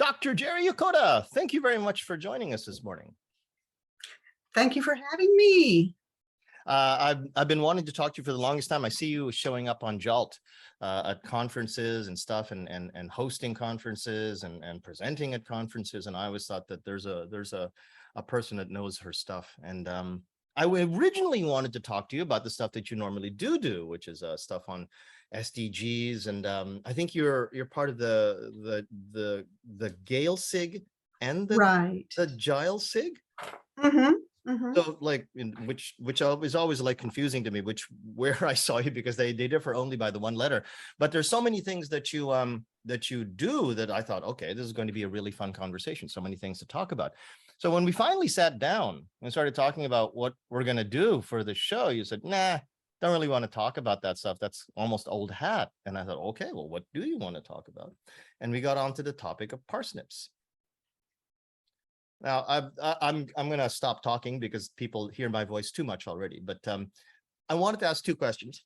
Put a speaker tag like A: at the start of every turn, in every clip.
A: Dr. Gerry Yokota, thank you very much for joining us this morning.
B: Thank you for having me.
A: I've been wanting to talk to you for the longest time. I see you showing up on JALT at conferences and stuff, and hosting conferences and presenting at conferences. And I always thought that there's a person that knows her stuff. And I originally wanted to talk to you about the stuff that you normally do, which is stuff on SDGs. And I think you're part of the Gale SIG and the Gile SIG.
B: Mm-hmm. Mm-hmm.
A: So like, which is always like confusing to me, where I saw you, because they differ only by the one letter. But there's so many things that you do that I thought, okay, this is going to be a really fun conversation. So many things to talk about. So when we finally sat down and started talking about what we're going to do for the show, you said, nah, don't really want to talk about that stuff. That's almost old hat. And I thought, okay, well, what do you want to talk about? And we got onto the topic of parsnips. Now, I'm going to stop talking because people hear my voice too much already. But I wanted to ask two questions.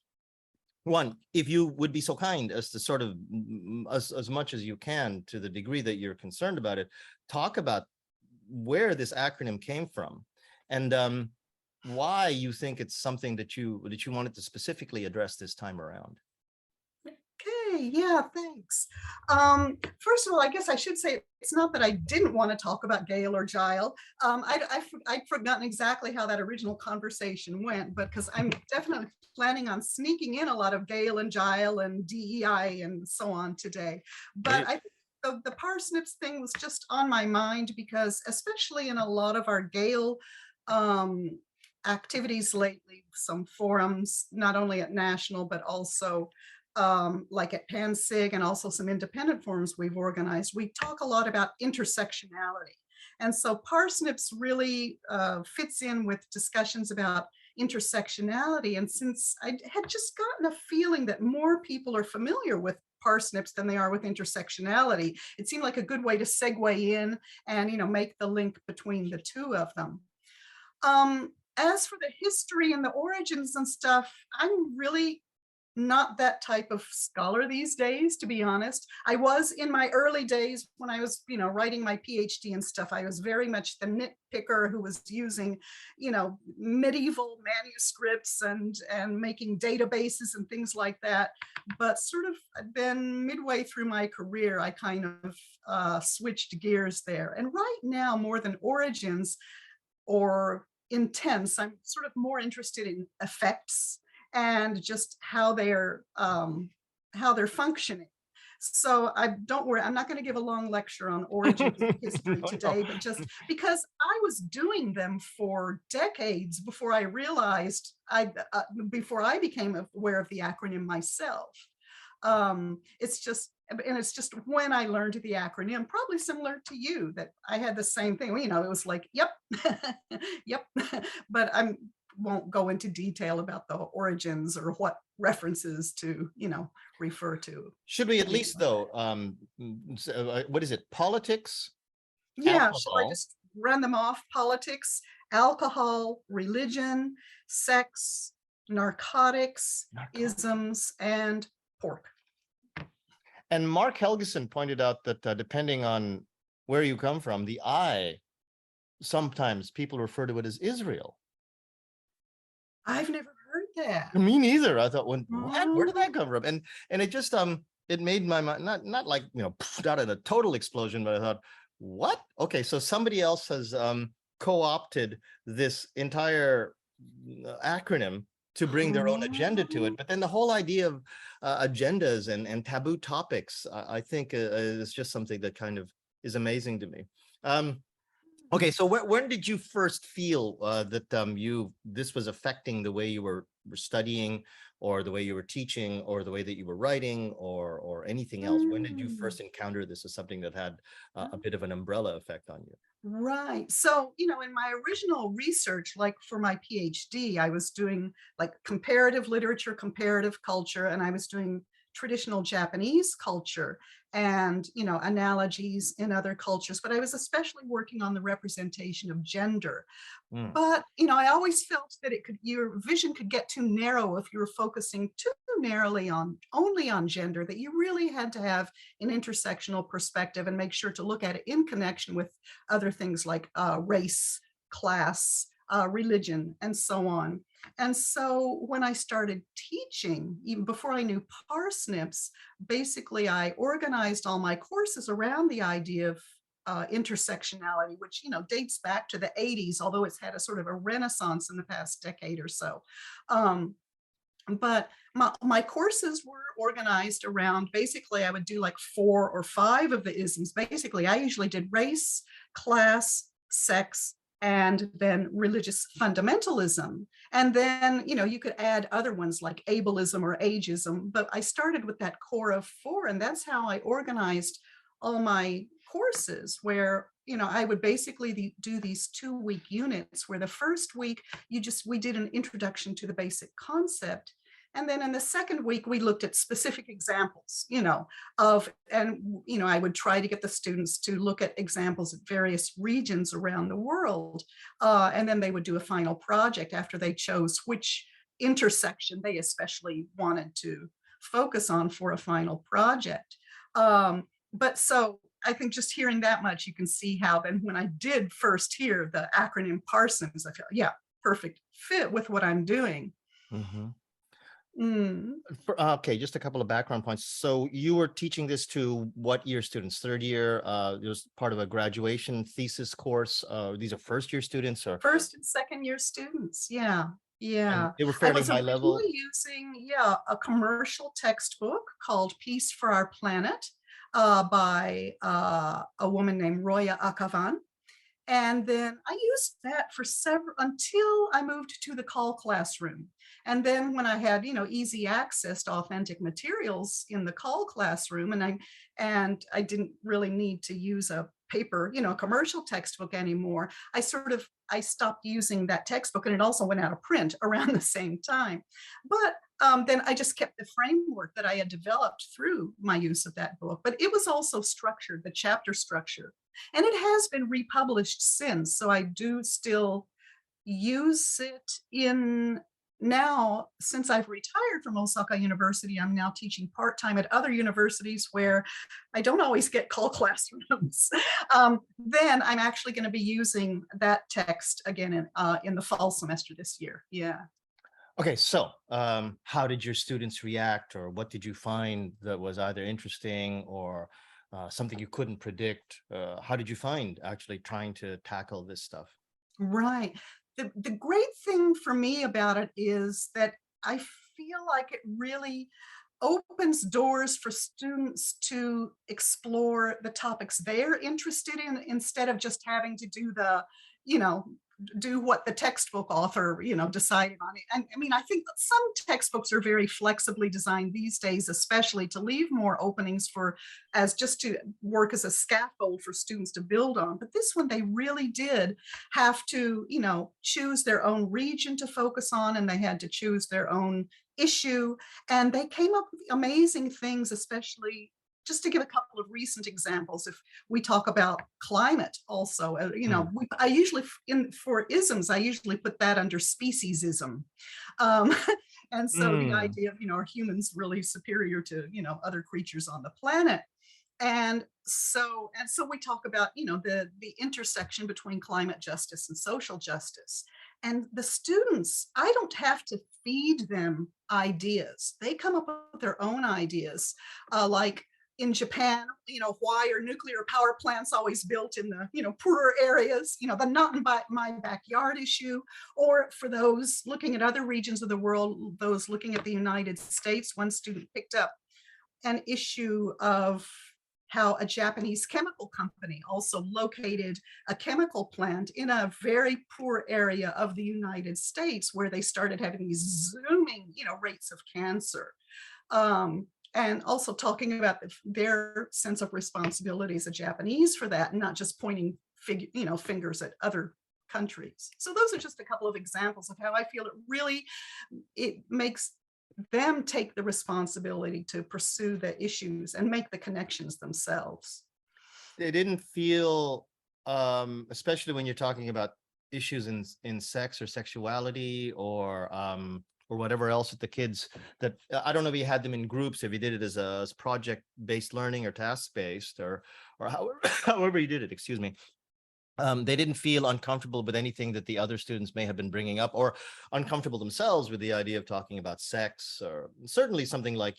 A: One, if you would be so kind as to sort of, as much as you can, to the degree that you're concerned about it, talk about where this acronym came from, and why you think it's something that you wanted to specifically address this time around.
B: Okay, yeah, thanks. First of all, I guess I should say it's not that I didn't want to talk about Gale or Gile. I'd forgotten exactly how that original conversation went, but because I'm definitely planning on sneaking in a lot of Gale and Gile and DEI and so on today. But I think the parsnips thing was just on my mind because, especially in a lot of our Gale activities lately, some forums, not only at national, but also like at PanSig, and also some independent forums we've organized, we talk a lot about intersectionality. And so parsnips really fits in with discussions about intersectionality. And since I had just gotten a feeling that more people are familiar with parsnips than they are with intersectionality, it seemed like a good way to segue in and, make the link between the two of them. As for the history and the origins and stuff, I'm really not that type of scholar these days, to be honest. I was in my early days when I was, writing my PhD and stuff. I was very much the nitpicker who was using, medieval manuscripts and making databases and things like that. But sort of then midway through my career, I kind of switched gears there. And right now, more than origins or intents, I'm sort of more interested in effects and just how they're functioning. So don't worry, I'm not going to give a long lecture on origins of history today, but just because I was doing them for decades before I realized, before I became aware of the acronym myself. It's just when I learned the acronym, probably similar to you, that I had the same thing. It was like, yep, yep, but I won't go into detail about the origins or what references to, refer to.
A: Should we at least, though, what is it? Politics?
B: Yeah,
A: alcohol.
B: so I just run them off. Politics, alcohol, religion, sex, narcotics, isms, and pork.
A: And Mark Helgeson pointed out that depending on where you come from, the I, sometimes people refer to it as Israel.
B: I've never heard that.
A: Me neither. I thought, what? Where did that come from? And it just it made my mind not like out of a total explosion, but I thought, what? Okay, so somebody else has co-opted this entire acronym to bring their own agenda to it. But then the whole idea of agendas and taboo topics, I think is just something that kind of is amazing to me. Okay, so when did you first feel that this was affecting the way you were studying, or the way you were teaching, or the way that you were writing, or anything else? When did you first encounter this as something that had a bit of an umbrella effect on you?
B: Right. So, in my original research, like for my PhD, I was doing like comparative literature, comparative culture, and I was doing traditional Japanese culture and, analogies in other cultures, but I was especially working on the representation of gender.
A: Mm.
B: But, I always felt that your vision could get too narrow if you were focusing too narrowly only on gender, that you really had to have an intersectional perspective and make sure to look at it in connection with other things like race, class, religion, and so on. And so when I started teaching, even before I knew PARSNIPs, basically I organized all my courses around the idea of intersectionality, which dates back to the 80s, although it's had a sort of a renaissance in the past decade or so. But my courses were organized around, basically I would do like 4 or 5 of the isms. Basically, I usually did race, class, sex, and then religious fundamentalism. And then, you could add other ones like ableism or ageism, but I started with that core of 4, and that's how I organized all my courses, where I would basically do these 2-week units, where the first week we did an introduction to the basic concept, and then in the second week we looked at specific examples I would try to get the students to look at examples of various regions around the world, and then they would do a final project after they chose which intersection they especially wanted to focus on for a final project. But so I think just hearing that much, you can see how then when I did first hear the acronym PARSNIPs, I felt, yeah, perfect fit with what I'm doing.
A: Mm-hmm.
B: Mm.
A: Okay, just a couple of background points. So you were teaching this to what year students? Third year? It was part of a graduation thesis course. These are first year students, or
B: First and second year students. Yeah. Yeah.
A: and they were
B: I
A: fairly
B: was
A: high level.
B: originally using, a commercial textbook called Peace for Our Planet by a woman named Roya Akavan. And then I used that for several until I moved to the call classroom. And then when I had, easy access to authentic materials in the call classroom, and I didn't really need to use a paper, commercial textbook anymore, I stopped using that textbook, and it also went out of print around the same time. But then I just kept the framework that I had developed through my use of that book, but it was also structured, the chapter structure. And it has been republished since, so I do still use it now, since I've retired from Osaka University. I'm now teaching part-time at other universities where I don't always get call classrooms. Then I'm actually going to be using that text again in the fall semester this year. Yeah.
A: Okay, so how did your students react, or what did you find that was either interesting or something you couldn't predict? How did you find actually trying to tackle this stuff?
B: Right. The great thing for me about it is that I feel like it really opens doors for students to explore the topics they're interested in, instead of just having to do what the textbook author, decided on it. And I mean, I think that some textbooks are very flexibly designed these days, especially to leave more openings just to work as a scaffold for students to build on. But this one, they really did have to, choose their own region to focus on, and they had to choose their own issue. And they came up with amazing things, especially just to give a couple of recent examples. If we talk about climate also, I usually, for isms, I usually put that under speciesism. And so the idea of, are humans really superior to, other creatures on the planet? And so we talk about, the intersection between climate justice and social justice. And the students, I don't have to feed them ideas. They come up with their own ideas, like, in Japan, why are nuclear power plants always built in the, poorer areas, the not in my backyard issue, or for those looking at other regions of the world, those looking at the United States. One student picked up an issue of how a Japanese chemical company also located a chemical plant in a very poor area of the United States, where they started having these zooming, rates of cancer. And also talking about their sense of responsibility as a Japanese for that, and not just pointing fingers at other countries. So those are just a couple of examples of how I feel it makes them take the responsibility to pursue the issues and make the connections themselves.
A: They didn't feel, especially when you're talking about issues in sex or sexuality or whatever else with the kids, that I don't know if you had them in groups, if you did it as project-based learning or task-based, or however however you did it, excuse me. They didn't feel uncomfortable with anything that the other students may have been bringing up, or uncomfortable themselves with the idea of talking about sex, or certainly something like,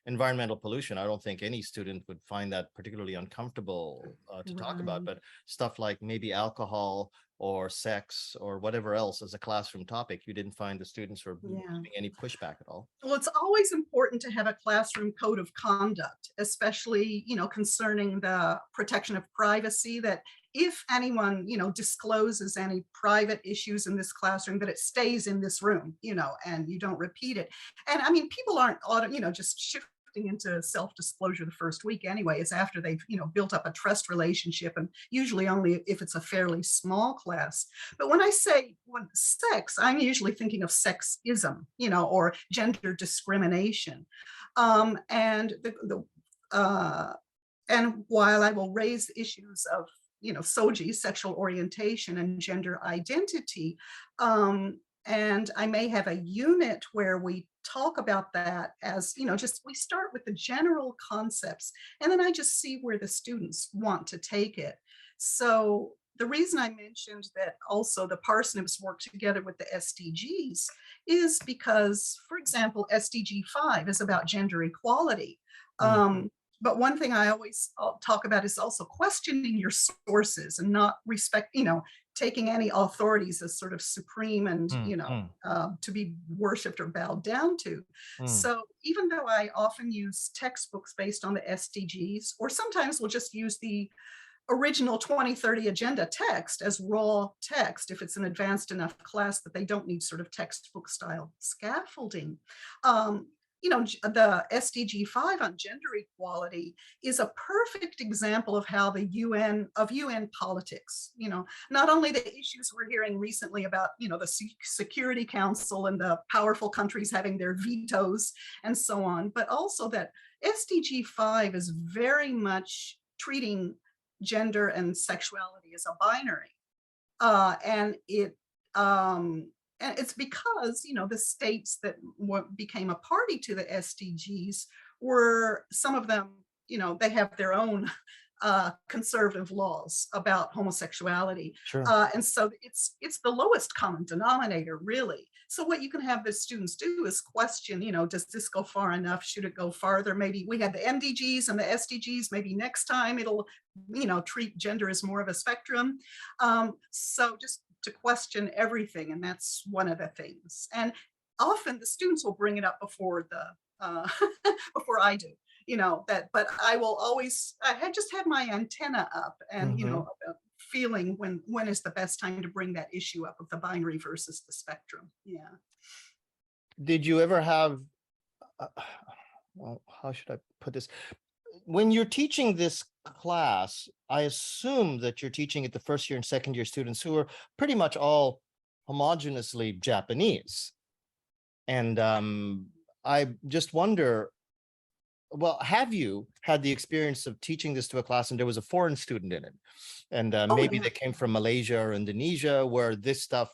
A: environmental pollution. I don't think any student would find that particularly uncomfortable to talk about,
B: Right.
A: but stuff like maybe alcohol or sex or whatever else as a classroom topic, you didn't find the students were
B: Yeah.
A: giving any pushback at all.
B: Well, it's always important to have a classroom code of conduct, especially, concerning the protection of privacy, that if anyone, discloses any private issues in this classroom, that it stays in this room, and you don't repeat it. And I mean, people aren't, just shifting into self-disclosure the first week anyway. It's after they've, built up a trust relationship, and usually only if it's a fairly small class. But when sex, I'm usually thinking of sexism, or gender discrimination. And and while I will raise issues of, SOGI, sexual orientation and gender identity, and I may have a unit where we talk about that as, just we start with the general concepts, and then I just see where the students want to take it. So the reason I mentioned that also the PARSNIPs work together with the SDGs is because, for example, SDG 5 is about gender equality.
A: Mhm.
B: But one thing I always talk about is also questioning your sources and not taking any authorities as sort of supreme and,
A: Mm, mm,
B: to be worshipped or bowed down to.
A: mm.
B: So even though I often use textbooks based on the SDGs, or sometimes we'll just use the original 2030 agenda text as raw text if it's an advanced enough class that they don't need sort of textbook style scaffolding. Um, the SDG 5 on gender equality is a perfect example of how the UN politics, not only the issues we're hearing recently about, the Security Council and the powerful countries having their vetoes and so on, but also that SDG 5 is very much treating gender and sexuality as a binary. And it's because, the states that became a party to the SDGs were, some of them, they have their own conservative laws about homosexuality.
A: Sure.
B: And so it's the lowest common denominator, really. So what you can have the students do is question, does this go far enough? Should it go farther? Maybe we had the MDGs and the SDGs. Maybe next time it'll, treat gender as more of a spectrum. So just to question everything, and that's one of the things. And often the students will bring it up before the before I do, that, but I will always, I had just had my antenna up, and,
A: Mhm.
B: about feeling when is the best time to bring that issue up of the binary versus the spectrum. Yeah.
A: Did you ever have, uh, well, how should I put this? When you're teaching this class, I assume that you're teaching it the first year and second year students who are pretty much all homogeneously Japanese. And I just wonder, well, have you had the experience of teaching this to a class and there was a foreign student in it? And
B: Oh
A: maybe
B: yeah.
A: they came from Malaysia or Indonesia, where this stuff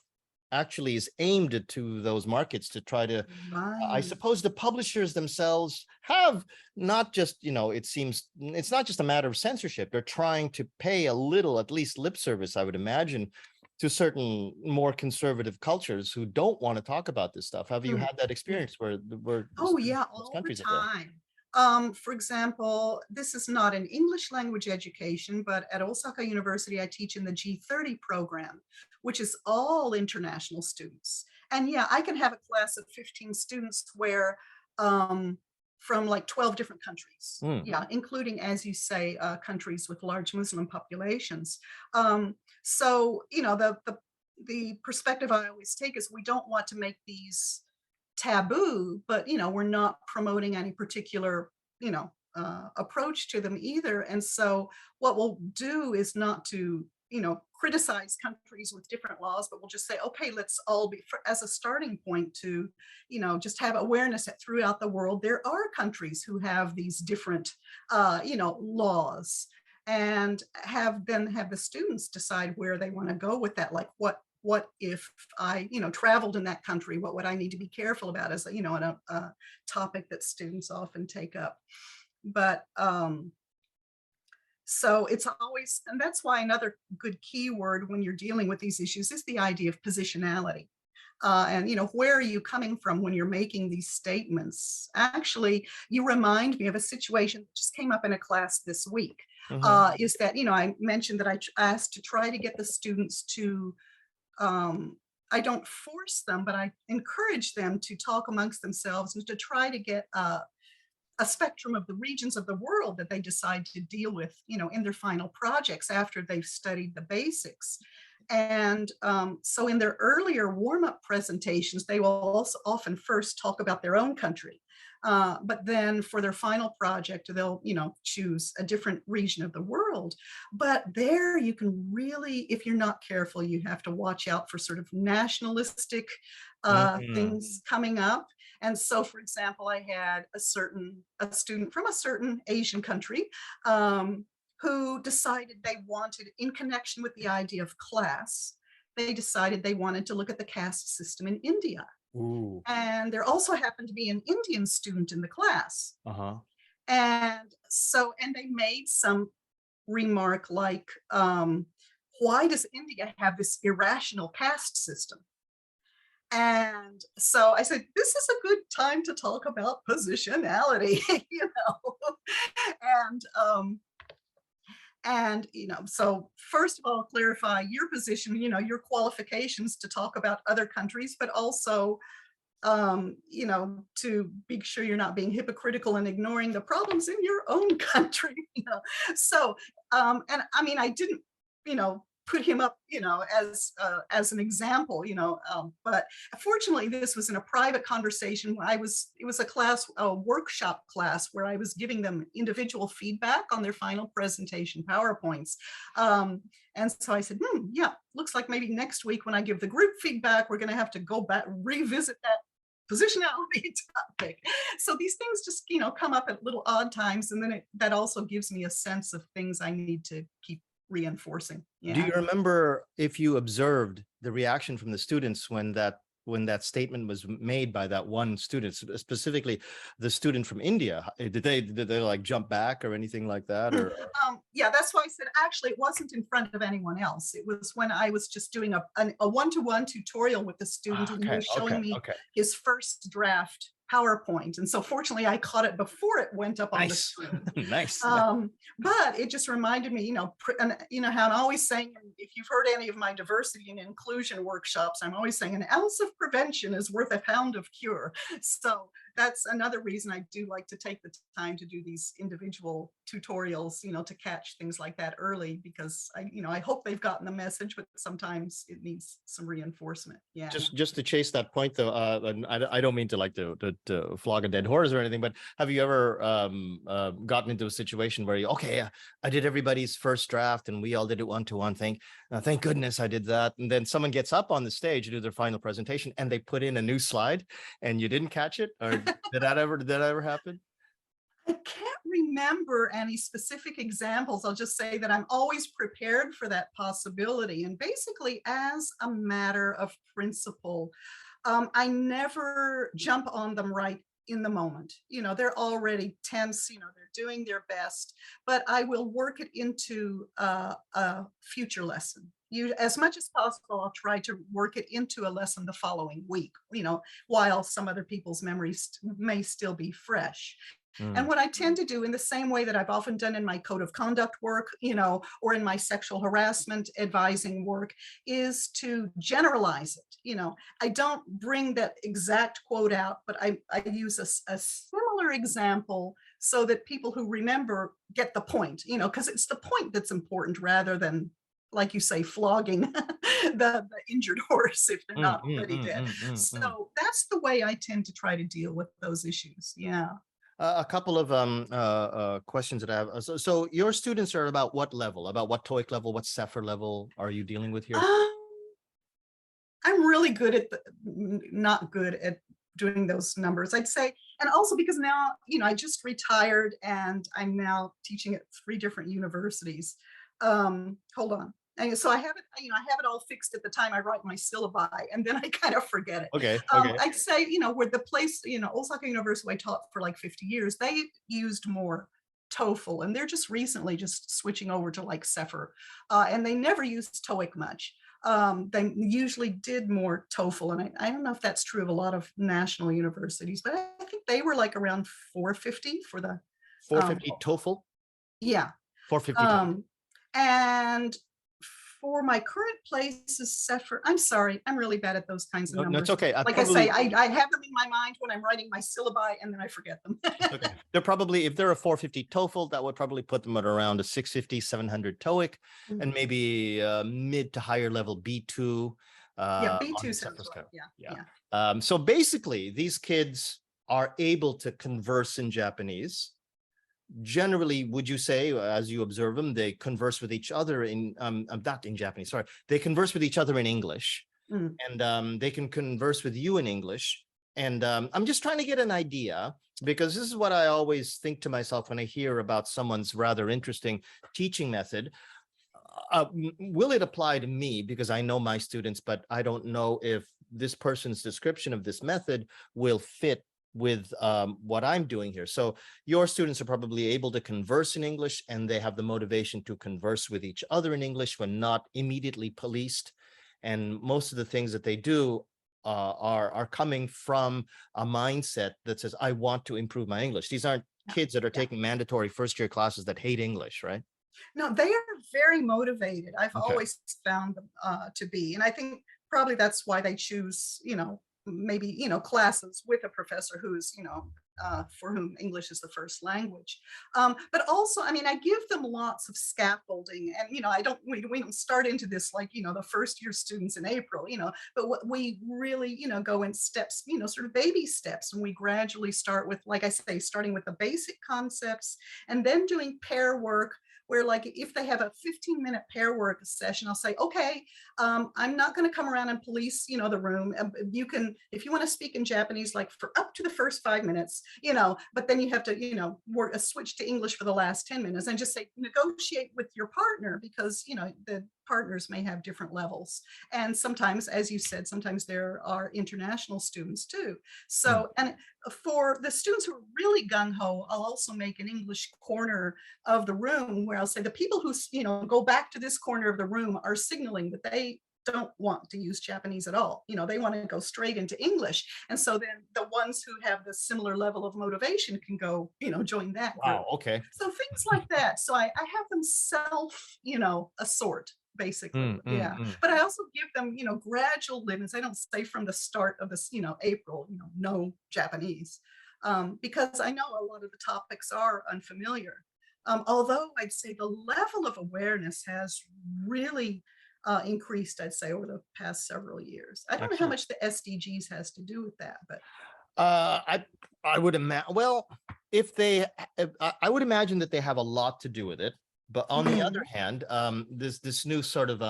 A: actually is aimed to those markets to try to, I
B: Right.
A: suppose the publishers themselves have not just, it seems it's not just a matter of censorship. They're trying to pay a little, at least lip service, I would imagine, to certain more conservative cultures who don't want to talk about this stuff. Have you
B: Mm,
A: had that
B: yeah.
A: experience where the
B: Oh
A: students
B: yeah,
A: from those
B: all the
A: countries have done?
B: time. For example, this is not an English language education, but at Osaka University, I teach in the G30 program, which is all international students. And yeah, I can have a class of 15 students where, from like 12 different countries.
A: Mm,
B: Yeah, including, as you say, countries with large Muslim populations. So, the perspective I always take is we don't want to make these taboo, but we're not promoting any particular, approach to them either. And so what we'll do is not to criticize countries with different laws, but we'll just say, okay, let's all be, as a starting point to, just have awareness that throughout the world, there are countries who have these different, laws, and have the students decide where they want to go with that. Like what if I, traveled in that country, what would I need to be careful about, as a topic that students often take up. But so it's always, and that's why another good keyword when you're dealing with these issues is the idea of positionality. And where are you coming from when you're making these statements? Actually, you remind me of a situation that just came up in a class this week. Is that I mentioned that I asked to try to get the students to, I don't force them, but I encourage them to talk amongst themselves and to try to get a spectrum of the regions of the world that they decide to deal with, in their final projects after they've studied the basics. And so in their earlier warm-up presentations, they will also often first talk about their own country. But then for their final project, they'll, choose a different region of the world. But there you can really, if you're not careful, you have to watch out for sort of nationalistic things coming up. And so, for example, I had a student from a certain Asian country who decided they wanted, in connection with the idea of class, they decided they wanted to look at the caste system in India.
A: Ooh.
B: And there also happened to be an Indian student in the class.
A: Uh-huh.
B: And so, and they made some remark like, why does India have this irrational caste system? And so I said, this is a good time to talk about positionality, and so first of all, clarify your position, your qualifications to talk about other countries, but also, to be sure you're not being hypocritical and ignoring the problems in your own country. So, and I mean, I didn't, put him up, as an example, but fortunately this was in a private conversation. It was a workshop class where I was giving them individual feedback on their final presentation PowerPoints. And so I said, yeah, looks like maybe next week when I give the group feedback, we're going to have to go back, revisit that positionality topic. So these things just, come up at little odd times. And then that also gives me a sense of things I need to keep reinforcing. Yeah.
A: Do you remember if you observed the reaction from the students when that statement was made by that one student, specifically the student from India? Did they like jump back or anything like that? Or
B: yeah, that's why I said actually it wasn't in front of anyone else. It was when I was just doing a one-to-one tutorial with the student, and he was showing me his first draft PowerPoint. And so fortunately I caught it before it went up on the screen.
A: Nice.
B: But it just reminded me, how I'm always saying, if you've heard any of my diversity and inclusion workshops, I'm always saying an ounce of prevention is worth a pound of cure. So that's another reason I do like to take the time to do these individual tutorials, to catch things like that early, because I hope they've gotten the message, but sometimes it needs some reinforcement. Yeah.
A: Just to chase that point though, and I don't mean to flog a dead horse or anything, but have you ever gotten into a situation where I did everybody's first draft and we all did it one-to-one thing. Thank goodness I did that. And then someone gets up on the stage to do their final presentation and they put in a new slide and you didn't catch it? Or did that ever happen?
B: I can't remember any specific examples. I'll just say that I'm always prepared for that possibility. And basically, as a matter of principle, I never jump on them right in the moment. They're already tense, they're doing their best, but I will work it into a future lesson. As much as possible, I'll try to work it into a lesson the following week, while some other people's memories may still be fresh. And what I tend to do, in the same way that I've often done in my code of conduct work, or in my sexual harassment advising work, is to generalize it. I don't bring that exact quote out, but I use a similar example so that people who remember get the point, because it's the point that's important rather than, like you say, flogging the injured horse if they're not already dead. So that's the way I tend to try to deal with those issues. Yeah.
A: A couple of questions that I have. So your students are about what level? About what TOEIC level? What CEFR level are you dealing with here?
B: I'm really good at not good at doing those numbers, I'd say. And also because now, I just retired and I'm now teaching at 3 different universities. Hold on. And so I have it, I have it all fixed at the time I write my syllabi, and then I kind of forget it.
A: Okay.
B: I'd say, where the place, Osaka University, I taught for like 50 years, they used more TOEFL, and they're just recently just switching over to like CEFR, and they never used TOEIC much. They usually did more TOEFL, and I don't know if that's true of a lot of national universities, but I think they were like around 450 for the
A: 450 TOEFL?
B: Yeah.
A: 450 TOEFL.
B: And for my current place is CEFR. I'm sorry, I'm really bad at those kinds of numbers.
A: No, it's okay.
B: Like I say, I have them in my mind when I'm writing my syllabi, and then I forget them.
A: Okay. They're probably, if they're a 450 TOEFL, that would probably put them at around a 650, 700 TOEIC, and maybe mid to higher level B2.
B: Yeah, B2 sounds right.
A: Yeah. So basically, these kids are able to converse in Japanese. Generally, would you say, as you observe them, they converse with each other in not in Japanese, sorry, they converse with each other in English, and they can converse with you in English. And I'm just trying to get an idea, because this is what I always think to myself when I hear about someone's rather interesting teaching method. Will it apply to me? Because I know my students, but I don't know if this person's description of this method will fit with what I'm doing here. So your students are probably able to converse in English, and they have the motivation to converse with each other in English when not immediately policed. And most of the things that they do are coming from a mindset that says, I want to improve my English. These aren't kids that are taking mandatory first-year classes that hate English, right?
B: No, they are very motivated. I've always found them to be. And I think probably that's why they choose, maybe, classes with a professor who's, for whom English is the first language. But also, I mean, I give them lots of scaffolding, and, we don't start into this like, the first year students in April, but what we really, go in steps, sort of baby steps. And we gradually start with, like I say, starting with the basic concepts, and then doing pair work, where like if they have a 15-minute pair work session, I'll say, okay, I'm not going to come around and police, the room. You can, if you want to speak in Japanese, like for up to the first 5 minutes, but then you have to, work a switch to English for the last 10 minutes, and just say, negotiate with your partner, because, the partners may have different levels. And sometimes, as you said, sometimes there are international students too. So, and for the students who are really gung-ho, I'll also make an English corner of the room where I'll say the people who, go back to this corner of the room are signaling that they don't want to use Japanese at all. They want to go straight into English. And so then the ones who have the similar level of motivation can go, join that group.
A: Wow, okay.
B: So things like that. So I have them self, assort, basically. But I also give them, gradual limits. I don't say from the start of this, April, no Japanese, because I know a lot of the topics are unfamiliar. Although I'd say the level of awareness has really increased, I'd say, over the past several years. I don't know how much the SDGs has to do with that, but
A: I would imagine, well, I would imagine that they have a lot to do with it. But on the other hand, this new sort of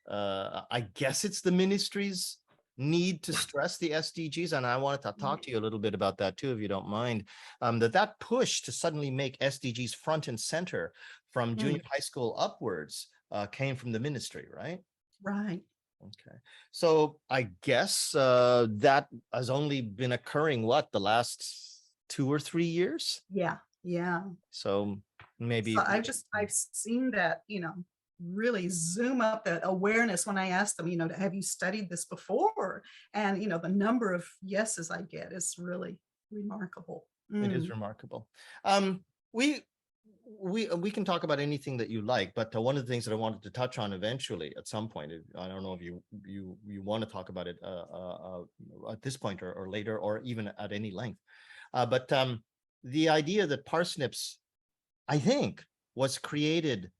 A: I guess it's the ministry's need to stress the SDGs, and I wanted to talk to you a little bit about that too, if you don't mind. That push to suddenly make SDGs front and center from junior high school upwards came from the ministry, right?
B: Right.
A: Okay, so I guess that has only been occurring the last 2 or 3 years?
B: Yeah.
A: So maybe
B: so I've seen that, really zoom up the awareness when I ask them, have you studied this before? And, the number of yeses I get is really remarkable.
A: It is remarkable. We can talk about anything that you like, but one of the things that I wanted to touch on eventually at some point, I don't know if you want to talk about it at this point or later, or even at any length, but the idea that PARSNIPs, I think, was created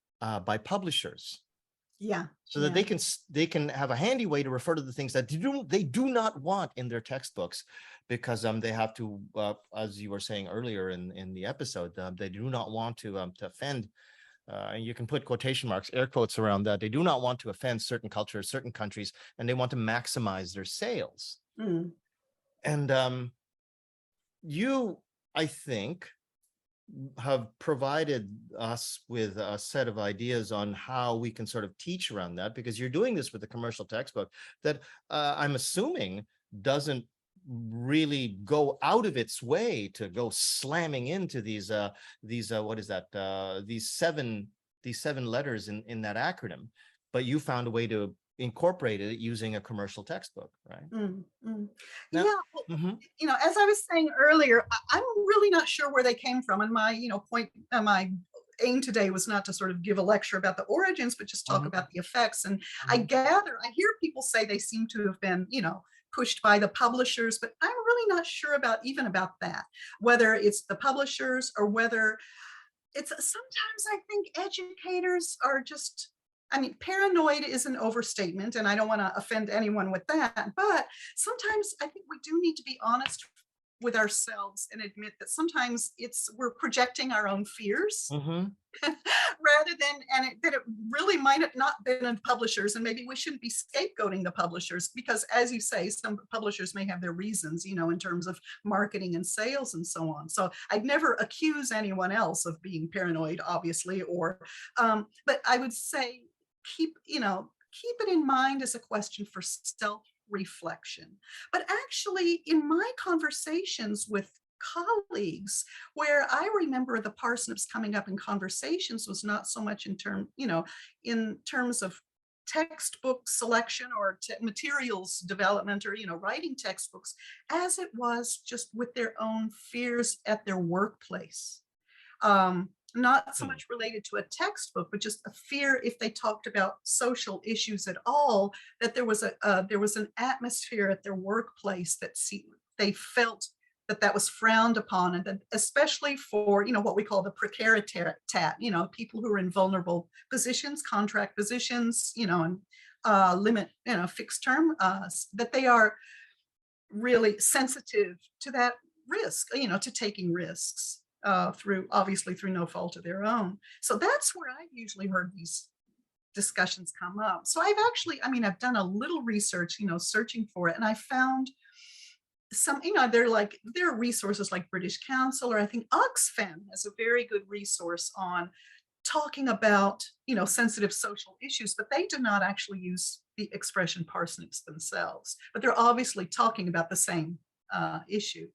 A: by publishers.
B: Yeah.
A: so that
B: Yeah.
A: they can have a handy way to refer to the things that they do not want in their textbooks, because they have to, as you were saying earlier in the episode, they do not want to offend, and you can put quotation marks, air quotes around that. They do not want to offend certain cultures, certain countries, and they want to maximize their sales.
B: Mm.
A: And you, I think, have provided us with a set of ideas on how we can sort of teach around that, because you're doing this with a commercial textbook that I'm assuming doesn't really go out of its way to go slamming into these what is that, these seven letters in that acronym, but you found a way to incorporate it using a commercial textbook, right?
B: Mm. Mm.
A: Now,
B: Yeah. Well,
A: mhm,
B: as I was saying earlier, I'm really not sure where they came from. And my, point, my aim today was not to sort of give a lecture about the origins, but just talk
A: mhm,
B: about the effects. And I
A: mhm,
B: hear people say they seem to have been, pushed by the publishers, but I'm really not sure about that, whether it's the publishers or whether it's sometimes I think educators are just, I mean, paranoid is an overstatement, and I don't want to offend anyone with that. But sometimes I think we do need to be honest with ourselves and admit that sometimes we're projecting our own fears
A: mhm.
B: rather than, that it really might have not been in publishers, and maybe we shouldn't be scapegoating the publishers, because as you say, some publishers may have their reasons, in terms of marketing and sales and so on. So I'd never accuse anyone else of being paranoid, obviously, or but I would say keep it in mind as a question for self reflection. But actually, in my conversations with colleagues, where I remember the parsnips coming up in conversations was not so much in terms of textbook selection or materials development, or writing textbooks, as it was just with their own fears at their workplace. Not so
A: Hmm.
B: much related to a textbook, but just a fear, if they talked about social issues at all, that there was an atmosphere at their workplace that they felt that was frowned upon, and that especially for what we call the precariat, people who are in vulnerable positions, contract positions, and limit, fixed term, that they are really sensitive to that risk, to taking risks, obviously through no fault of their own. So that's where I've usually heard these discussions come up. So I've done a little research, searching for it, and I found some, there are resources like British Council, or I think Oxfam has a very good resource on talking about, sensitive social issues, but they do not actually use the expression parsnips themselves, but they're obviously talking about the same issue.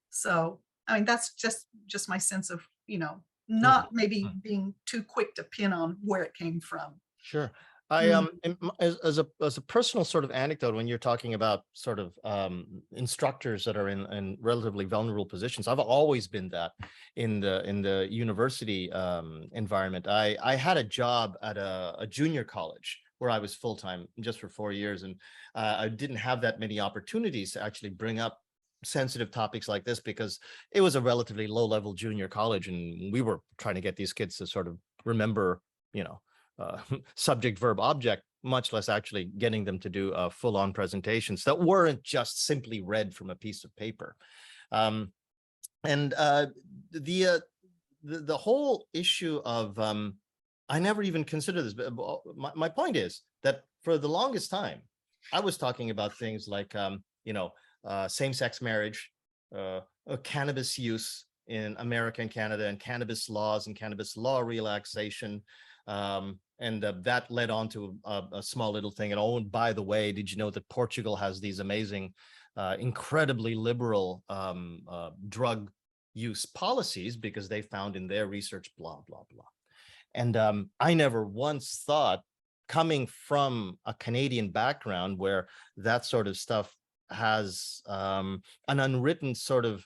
B: So, that's just my sense of,
A: Hmm.
B: not maybe being too quick to pin on where it came from.
A: Sure. I
B: Mm.
A: as a personal sort of anecdote, when you're talking about sort of instructors that are in relatively vulnerable positions, I've always been that in the university environment. I had a job at a junior college where I was full time just for 4 years, and I didn't have that many opportunities to actually bring up sensitive topics like this, because it was a relatively low level junior college, and we were trying to get these kids to sort of remember, you know, subject, verb, object, much less actually getting them to do full-on presentations that weren't just simply read from a piece of paper. Um, and the whole issue of I never even considered this, but my point is that for the longest time, I was talking about things like same-sex marriage, cannabis use in America and Canada, and cannabis laws and cannabis law relaxation. And that led on to a small little thing. And oh, and by the way, did you know that Portugal has these amazing, incredibly liberal drug use policies, because they found in their research, blah, blah, blah. And I never once thought, coming from a Canadian background where that sort of stuff has an unwritten sort of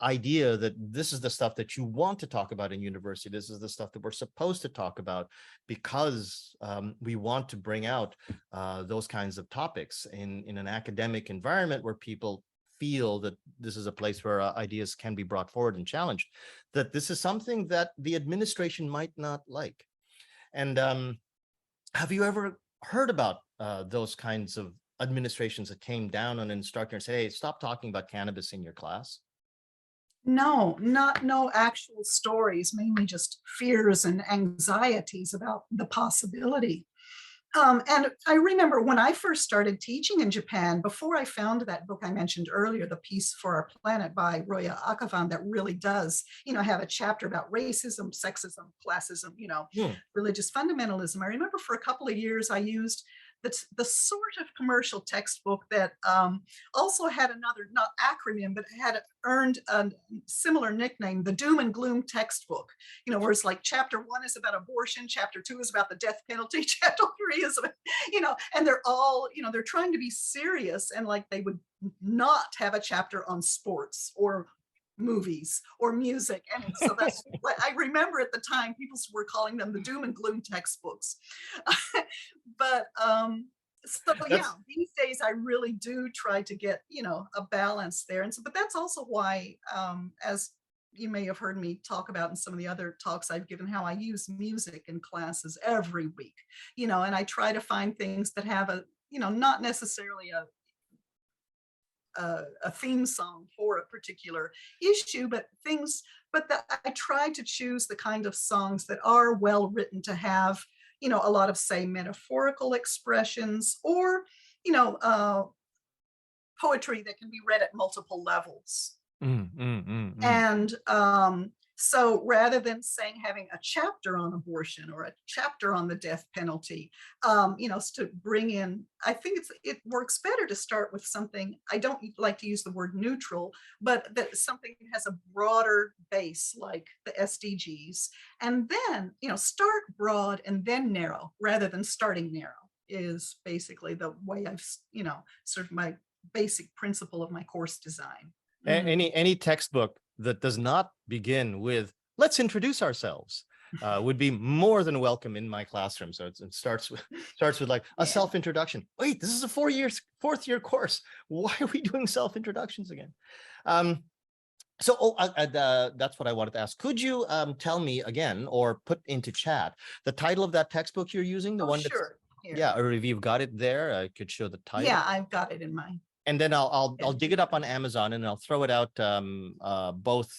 A: idea that this is the stuff that you want to talk about in university. This is the stuff that we're supposed to talk about, because we want to bring out those kinds of topics in an academic environment where people feel that this is a place where ideas can be brought forward and challenged, that this is something that the administration might not like. And have you ever heard about those kinds of administrations that came down on an instructor and said, hey, stop talking about cannabis in your class?
B: No, no actual stories, mainly just fears and anxieties about the possibility. And I remember when I first started teaching in Japan, before I found that book I mentioned earlier, The Peace for Our Planet by Roya Akavan, that really does, have a chapter about racism, sexism, classism,
A: Hmm.
B: religious fundamentalism. I remember for a couple of years I used the sort of commercial textbook that also had another, not acronym, but had earned a similar nickname, the doom and gloom textbook, where it's like chapter 1 is about abortion, chapter 2 is about the death penalty, chapter 3 is about, and they're all, they're trying to be serious, and like they would not have a chapter on sports or movies or music. And so that's what I remember at the time, people were calling them the doom and gloom textbooks. But so yeah,
A: That's
B: these days I really do try to get, a balance there. And so, but that's also why, as you may have heard me talk about in some of the other talks I've given, how I use music in classes every week, and I try to find things that have a, not necessarily a theme song for a particular issue, but I try to choose the kind of songs that are well written to have, a lot of, say, metaphorical expressions, or, poetry that can be read at multiple levels.
A: mm.
B: And so rather than saying having a chapter on abortion or a chapter on the death penalty, to bring in, I think it works better to start with something, I don't like to use the word neutral, but that something has a broader base like the SDGs, and then, start broad and then narrow rather than starting narrow, is basically the way I've, sort of my basic principle of my course design.
A: Any textbook that does not begin with "let's introduce ourselves" would be more than welcome in my classroom. So it starts with like a self-introduction. Wait, this is a fourth year course. Why are we doing self-introductions again? So that's what I wanted to ask. Could you tell me again, or put into chat, the title of that textbook you're using? The one that's,
B: sure. Here.
A: yeah, or if you've got it there, I could show the title.
B: Yeah, I've got it in mind.
A: And then I'll dig it up on Amazon, and I'll throw it out both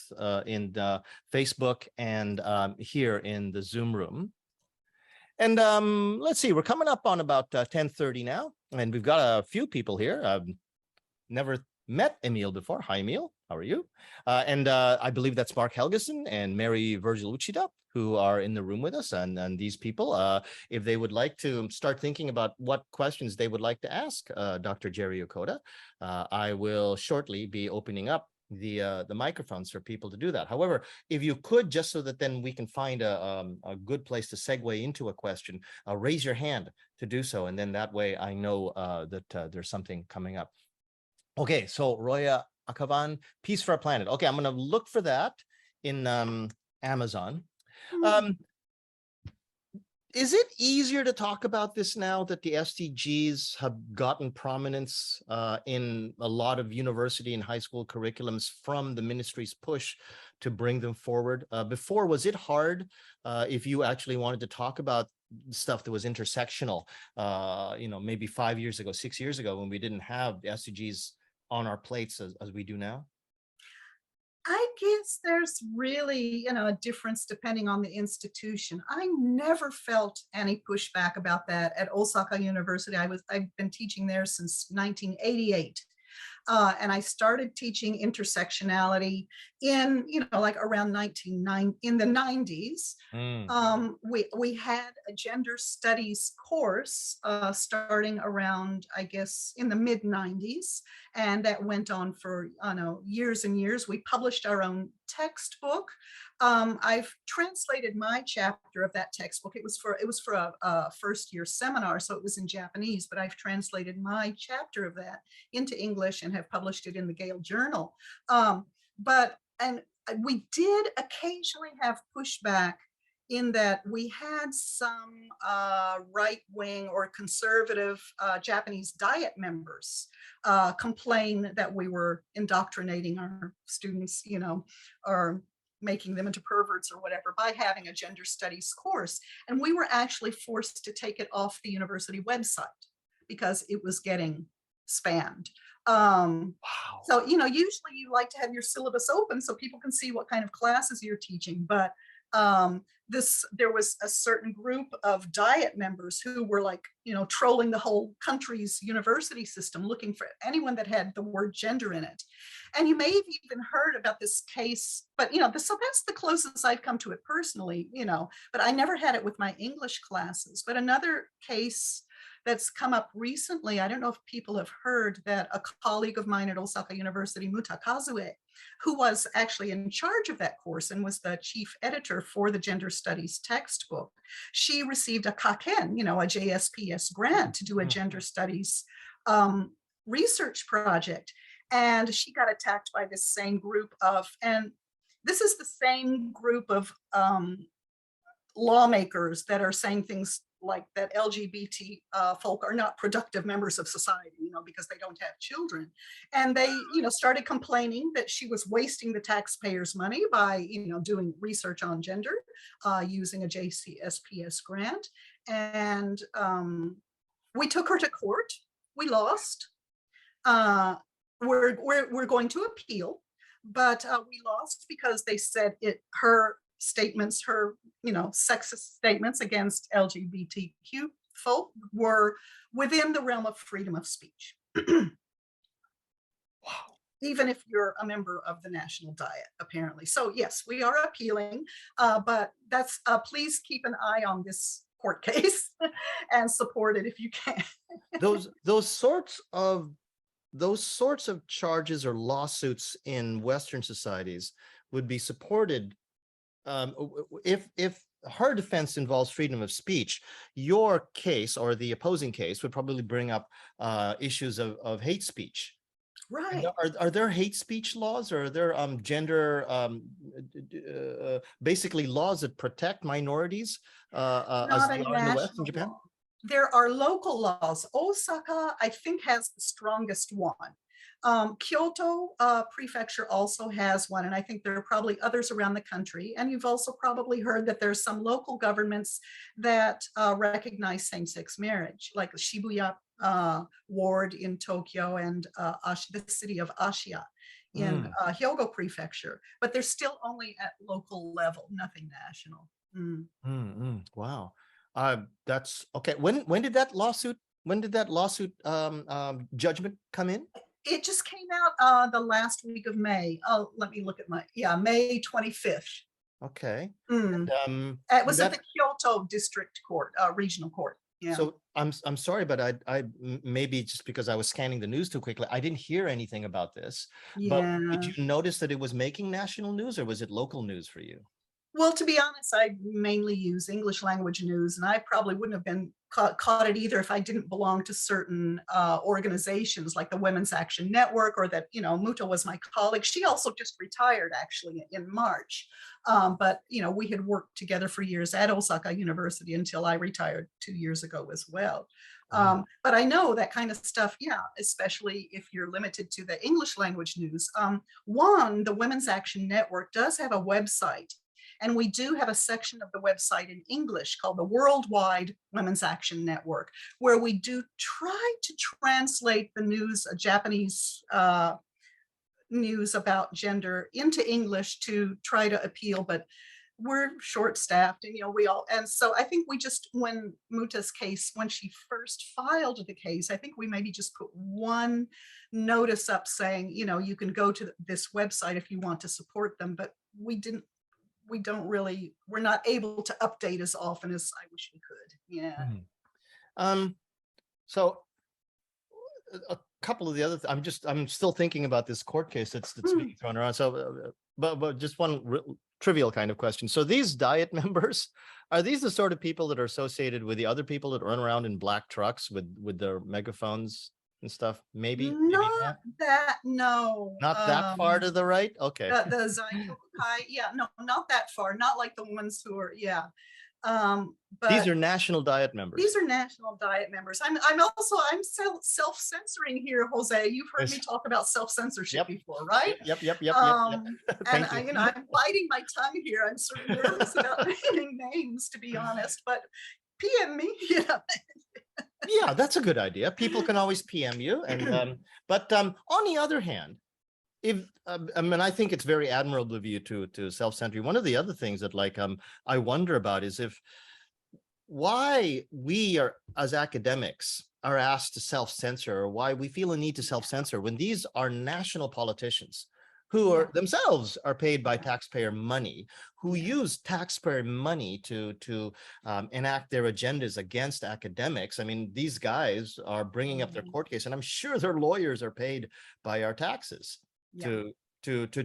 A: in the Facebook and here in the Zoom room. And let's see, we're coming up on about 10:30 now, and we've got a few people here. I've never met Emil before. Hi, Emil. How are you? And I believe that's Mark Helgeson and Mary Virgil Uchida, who are in the room with us. And these people, if they would like to start thinking about what questions they would like to ask Dr. Gerry Yokota, I will shortly be opening up the microphones for people to do that. However, if you could, just so that then we can find a good place to segue into a question, raise your hand to do so. And then that way I know that there's something coming up. Okay, so Roya Akavan, Peace for Our Planet. Okay, I'm going to look for that in Amazon. Is it easier to talk about this now that the SDGs have gotten prominence in a lot of university and high school curriculums from the ministry's push to bring them forward? Before, was it hard if you actually wanted to talk about stuff that was intersectional, maybe 5 years ago, 6 years ago, when we didn't have the SDGs on our plates as we do now?
B: I guess there's really, a difference depending on the institution. I never felt any pushback about that at Osaka University. I've been teaching there since 1988. And I started teaching intersectionality in, like around 1990, in the 90s. We had a gender studies course starting around, I guess, in the mid 90s. And that went on for, years and years. We published our own textbook. I've translated my chapter of that textbook. It was for a first year seminar, so it was in Japanese, but I've translated my chapter of that into English and have published it in the Gale Journal. And we did occasionally have pushback in that we had some right-wing or conservative Japanese Diet members complain that we were indoctrinating our students, or making them into perverts or whatever by having a gender studies course. And we were actually forced to take it off the university website because it was getting spammed.
A: Wow.
B: So, you know, usually you like to have your syllabus open so people can see what kind of classes you're teaching. But there was a certain group of diet members who were like, you know, trolling the whole country's university system, looking for anyone that had the word gender in it. And you may have even heard about this case, but, you know, so that's the closest I've come to it personally, you know, but I never had it with my English classes. But another case that's come up recently, I don't know if people have heard that a colleague of mine at Osaka University, Muta Kazue, who was actually in charge of that course and was the chief editor for the gender studies textbook, she received a kaken, you know, a JSPS grant to do a gender studies research project. And she got attacked by this same group of, and this is the same group of lawmakers that are saying things like that LGBT folk are not productive members of society, you know, because they don't have children. And they, you know, started complaining that she was wasting the taxpayers' money by, you know, doing research on gender using a JCSPS grant. And we took her to court. We lost. We're going to appeal, but we lost because they said her statements, her, you know, sexist statements against LGBTQ folk were within the realm of freedom of speech.
A: Wow.
B: Even if you're a member of the national diet, apparently. So yes, we are appealing, but that's please keep an eye on this court case and support it if you can.
A: Those sorts of charges or lawsuits in Western societies would be supported if her defense involves freedom of speech. Your case or the opposing case would probably bring up issues of hate speech.
B: Right.
A: Are there hate speech laws, or are there gender basically laws that protect minorities as they are in the West in Japan?
B: Law. There are local laws. Osaka, I think, has the strongest one. Kyoto prefecture also has one, and I think there are probably others around the country. And you've also probably heard that there's some local governments that recognize same-sex marriage, like the Shibuya ward in Tokyo and the city of Ashiya in Hyogo prefecture. But they're still only at local level, nothing national.
A: Wow. That's okay. When did that lawsuit judgment come in?
B: It just came out the last week of May. Oh, let me look at May 25th.
A: Okay.
B: And, it was at the Kyoto District Court, regional court. Yeah.
A: So I'm sorry, but I maybe just because I was scanning the news too quickly, I didn't hear anything about this.
B: Yeah.
A: But did you notice that it was making national news, or was it local news for you?
B: Well, to be honest, I mainly use English language news, and I probably wouldn't have been caught it either if I didn't belong to certain organizations like the Women's Action Network, or that, you know, Muto was my colleague. She also just retired actually in March. But, you know, we had worked together for years at Osaka University until I retired 2 years ago as well. But I know that kind of stuff, yeah, especially if you're limited to the English language news. The Women's Action Network does have a website. And we do have a section of the website in English called the Worldwide Women's Action Network, where we do try to translate the news, Japanese news about gender into English to try to appeal, but we're short-staffed, and, you know, and so I think we just, when Muta's case, when she first filed the case, I think we maybe just put one notice up saying, you know, you can go to this website if you want to support them, but we're not able to update as often as I wish we could. Yeah.
A: So a couple of the other, I'm still thinking about this court case that's being thrown around. So, but just one trivial kind of question. So these diet members, are these the sort of people that are associated with the other people that run around in black trucks with their megaphones and stuff? Maybe
B: not that. No,
A: not that far to the right. Okay.
B: The Zyokota, yeah, no, not that far. Not like the ones who are, yeah.
A: These
B: But
A: are National Diet members.
B: these are National Diet members. I'm self-censoring here, Jose. You've heard me
A: Yes.
B: talk about self-censorship
A: Yep.
B: Before, right?
A: Yep.
B: And
A: Thank you.
B: I'm biting my tongue here. I'm sort of nervous about naming names, to be honest, but PM me,
A: Yeah, that's a good idea. People can always PM you. And but on the other hand, if I mean, I think it's very admirable of you to self-censor. One of the other things that I wonder about is if why we are as academics are asked to self-censor, or why we feel a need to self-censor when these are national politicians who are themselves are paid by taxpayer money, who use taxpayer money to enact their agendas against academics. I mean, these guys are bringing up their court case, and I'm sure their lawyers are paid by our taxes to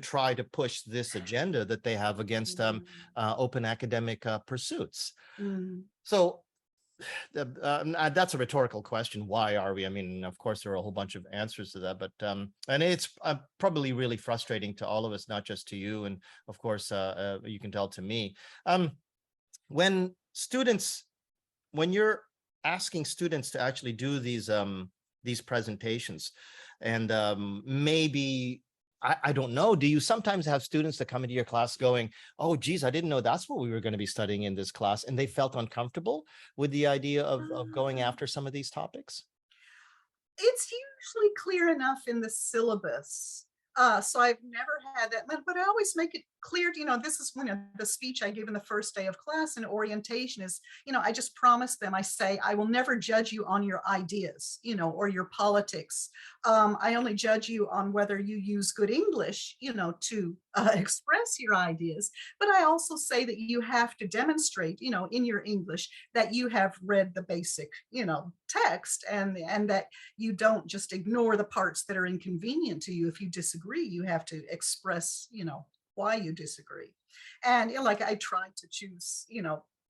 A: try to push this agenda that they have against open academic pursuits. So that's a rhetorical question. Why are we? I mean, of course, there are a whole bunch of answers to that, but and it's probably really frustrating to all of us, not just to you, and of course, you can tell to me. When you're asking students to actually do these presentations, and maybe I don't know, do you sometimes have students that come into your class going, oh, geez, I didn't know that's what we were going to be studying in this class, and they felt uncomfortable with the idea of going after some of these topics?
B: It's usually clear enough in the syllabus. So I've never had that, but I always make it clear, this is one of the speech I give in the first day of class in orientation is, I just promise them, I say, I will never judge you on your ideas, or your politics. I only judge you on whether you use good English, to express your ideas. But I also say that you have to demonstrate, in your English that you have read the basic, text, and that you don't just ignore the parts that are inconvenient to you. If you disagree, you have to express, why you disagree. And like I try to choose,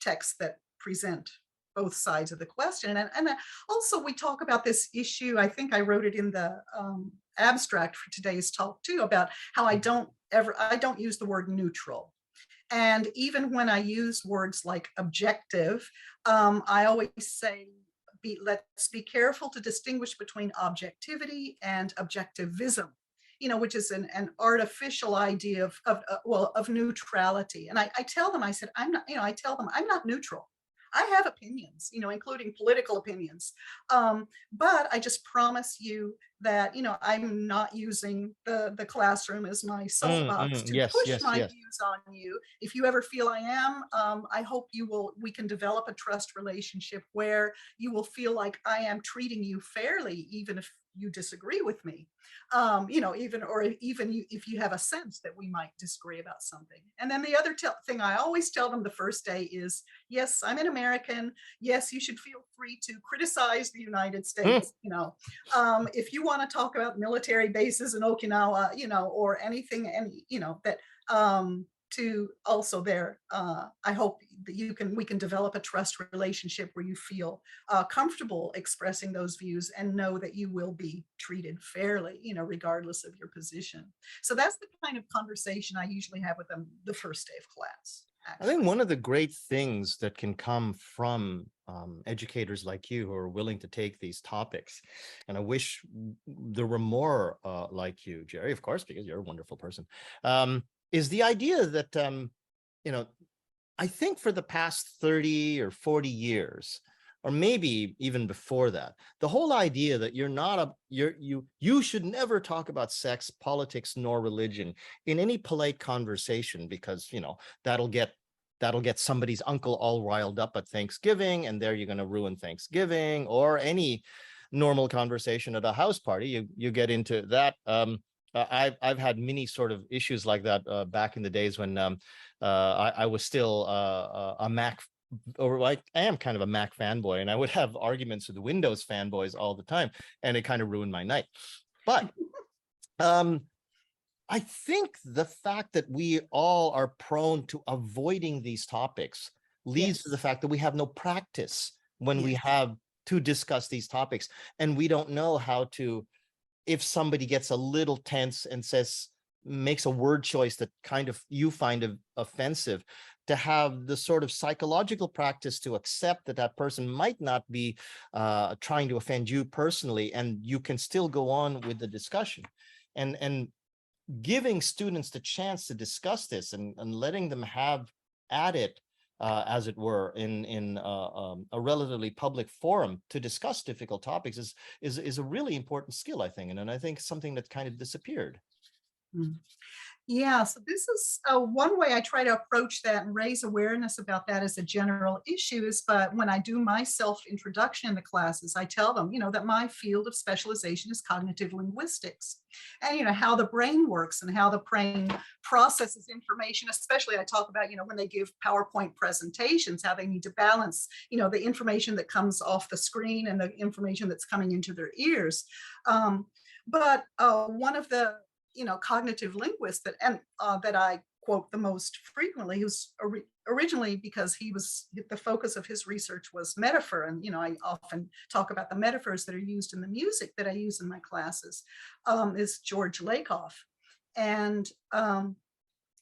B: texts that present both sides of the question. And also we talk about this issue, I think I wrote it in the abstract for today's talk too, about how I don't use the word neutral. And even when I use words like objective, I always say, let's be careful to distinguish between objectivity and objectivism, which is an artificial idea of neutrality. And I tell them, I said, I'm not neutral. I have opinions, including political opinions. But I just promise you that, I'm not using the classroom as my soapbox to push my views on you. If you ever feel I am, I hope we can develop a trust relationship where you will feel like I am treating you fairly, even if you disagree with me, even if you have a sense that we might disagree about something. And then the other thing I always tell them the first day is, yes, I'm an American. Yes, you should feel free to criticize the United States. If you want to talk about military bases in Okinawa, or anything, that to also there, I hope that we can develop a trust relationship where you feel comfortable expressing those views and know that you will be treated fairly, regardless of your position. So that's the kind of conversation I usually have with them the first day of class. Actually.
A: I think one of the great things that can come from educators like you who are willing to take these topics, and I wish there were more like you, Gerry, of course, because you're a wonderful person, is the idea that, I think for the past 30 or 40 years, or maybe even before that, the whole idea that you should never talk about sex, politics, nor religion in any polite conversation, because, that'll get somebody's uncle all riled up at Thanksgiving, and there you're going to ruin Thanksgiving, or any normal conversation at a house party. You get into that. I've had many sort of issues like that back in the days when I was still a Mac, or I am kind of a Mac fanboy, and I would have arguments with the Windows fanboys all the time, and it kind of ruined my night. But I think the fact that we all are prone to avoiding these topics leads to the fact that we have no practice when we have to discuss these topics, and we don't know how to, if somebody gets a little tense and makes a word choice that kind of you find offensive, to have the sort of psychological practice to accept that that person might not be trying to offend you personally, and you can still go on with the discussion. And giving students the chance to discuss this and letting them have at it, as it were, in a relatively public forum to discuss difficult topics is a really important skill, I think, and I think something that kind of disappeared.
B: Mm. Yeah, so this is one way I try to approach that and raise awareness about that as a general issue is, but when I do my self-introduction in the classes, I tell them, that my field of specialization is cognitive linguistics, and, how the brain works and how the brain processes information, especially I talk about, when they give PowerPoint presentations, how they need to balance, the information that comes off the screen and the information that's coming into their ears. But one of the cognitive linguist that I quote the most frequently, who's originally, because the focus of his research was metaphor, and I often talk about the metaphors that are used in the music that I use in my classes, is George Lakoff. And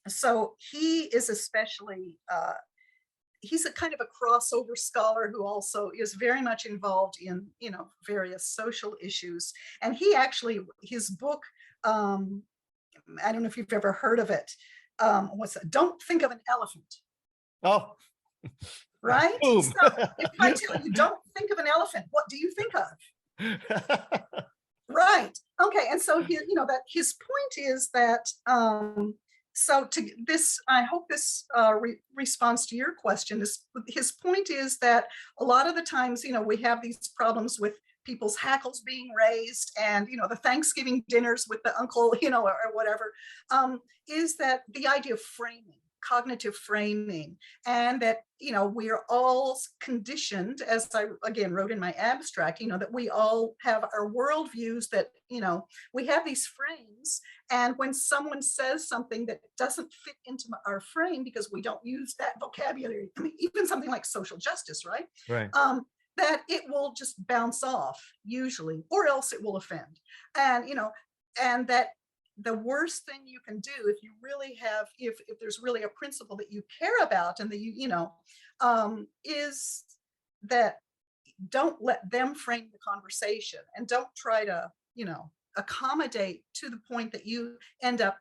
B: so he is especially he's a kind of a crossover scholar who also is very much involved in various social issues, and he actually, his book, I don't know if you've ever heard of it. What's that? Don't think of an elephant.
A: Oh,
B: right.
A: Boom.
B: So if I tell you, don't think of an elephant, what do you think of? Right. Okay. And so that his point is that so to this, I hope this responds to your question. His point is that a lot of the times, we have these problems with people's hackles being raised, and the Thanksgiving dinners with the uncle, or whatever, is that the idea of framing, cognitive framing, and that we are all conditioned, as I again wrote in my abstract, that we all have our worldviews, that we have these frames, and when someone says something that doesn't fit into our frame because we don't use that vocabulary, I mean, even something like social justice, right?
A: Right.
B: That it will just bounce off usually, or else it will offend. And, and that the worst thing you can do if you really have, if there's really a principle that you care about, and that is that don't let them frame the conversation, and don't try to, accommodate to the point that you end up,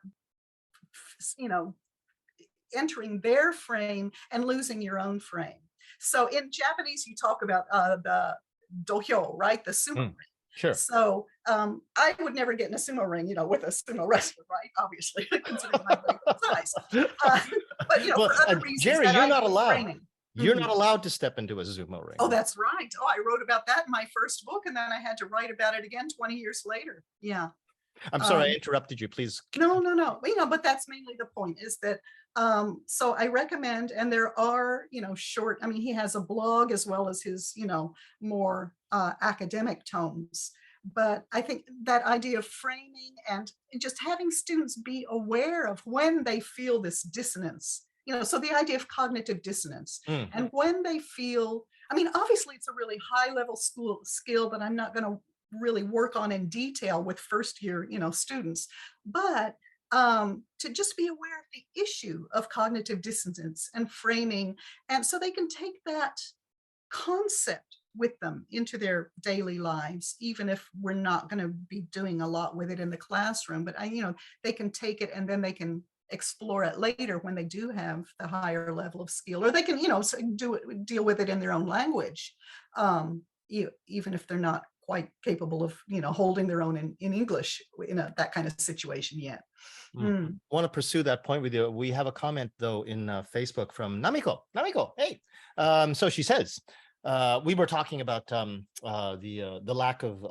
B: entering their frame and losing your own frame. So in Japanese, you talk about the dohyo, right? The sumo ring.
A: Sure.
B: So I would never get in a sumo ring, with a sumo wrestler, right? Obviously, considering my size. But
A: Well,
B: for other reasons,
A: Gerry,
B: that
A: you're
B: idea
A: not
B: of
A: allowed.
B: framing.
A: You're
B: Mhm.
A: not allowed to step into a sumo ring.
B: Oh, that's right. Oh, I wrote about that in my first book, and then I had to write about it again 20 years later. Yeah.
A: I'm sorry, I interrupted you. Please.
B: No. But that's mainly the point, is that so I recommend, and there are, short, I mean, he has a blog as well as his, more academic tomes. But I think that idea of framing and just having students be aware of when they feel this dissonance, so the idea of cognitive dissonance, and when they feel, I mean, obviously it's a really high level skill that I'm not going to really work on in detail with first year, students, but to just be aware of the issue of cognitive dissonance and framing, and so they can take that concept with them into their daily lives, even if we're not going to be doing a lot with it in the classroom. But they can take it, and then they can explore it later when they do have the higher level of skill, or they can, deal with it in their own language, even if they're not quite capable of, holding their own in English in that kind of situation yet.
A: I want to pursue that point with you. We have a comment though in Facebook from Namiko. Namiko, hey. So she says, we were talking about the lack of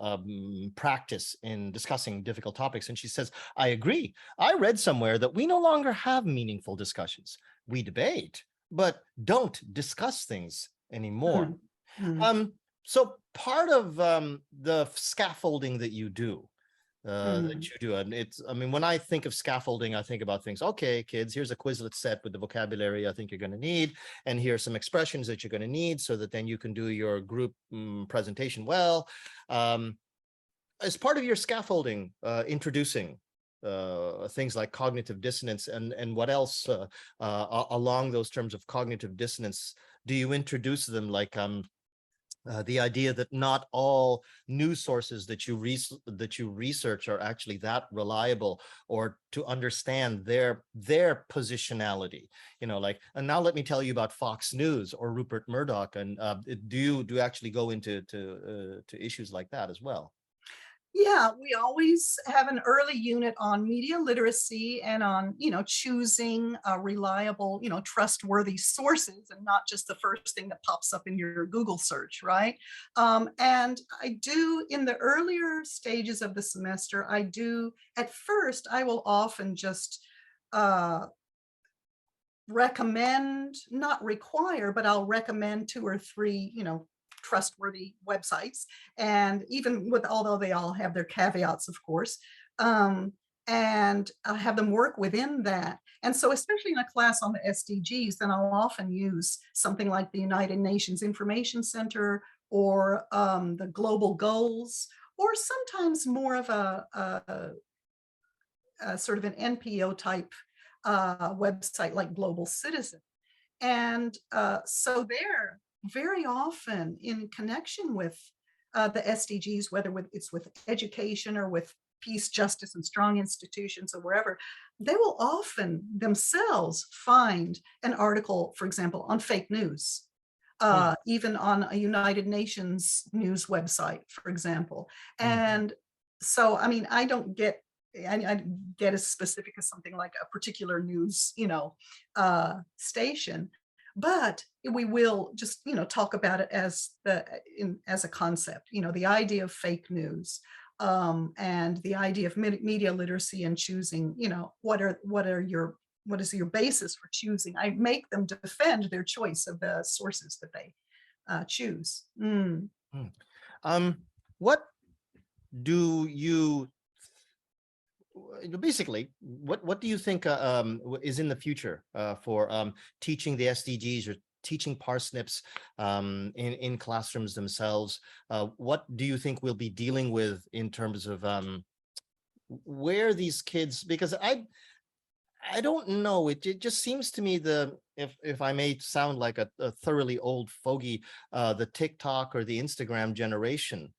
A: practice in discussing difficult topics, and she says, I agree. I read somewhere that we no longer have meaningful discussions. We debate, but don't discuss things anymore. So part of the scaffolding that you do, and it's, I mean, when I think of scaffolding, I think about things, okay, kids, here's a Quizlet set with the vocabulary I think you're going to need, and here's some expressions that you're going to need so that then you can do your group presentation well. As part of your scaffolding, introducing things like cognitive dissonance, and what else along those terms of cognitive dissonance do you introduce them, like the idea that not all news sources that you research are actually that reliable, or to understand their positionality, like, and now let me tell you about Fox News or Rupert Murdoch, and do you actually go into to issues like that as well?
B: Yeah, we always have an early unit on media literacy and on, choosing reliable, trustworthy sources, and not just the first thing that pops up in your Google search, right? And I do, in the earlier stages of the semester, at first, I will often just recommend, not require, but I'll recommend 2 or 3, trustworthy websites, and even with, although they all have their caveats, of course, and I'll have them work within that. And so, especially in a class on the SDGs, then I'll often use something like the United Nations Information Center, or the Global Goals, or sometimes more of a sort of an NPO type website like Global Citizen. And so they're very often in connection with the SDGs, whether it's with education or with peace, justice, and strong institutions, or wherever, they will often themselves find an article, for example, on fake news, even on a United Nations news website, for example. And so, I mean, I get as specific as something like a particular news, station, but we will just, talk about it as as a concept, the idea of fake news, and the idea of media literacy, and choosing, what is your basis for choosing. I make them defend their choice of the sources that they choose.
A: What do you basically, what do you think is in the future for teaching the SDGs, or teaching PARSNIPs in classrooms themselves? What do you think we'll be dealing with in terms of where these kids, because I don't know, it just seems to me, if I may sound like a thoroughly old fogey, the TikTok or the Instagram generation,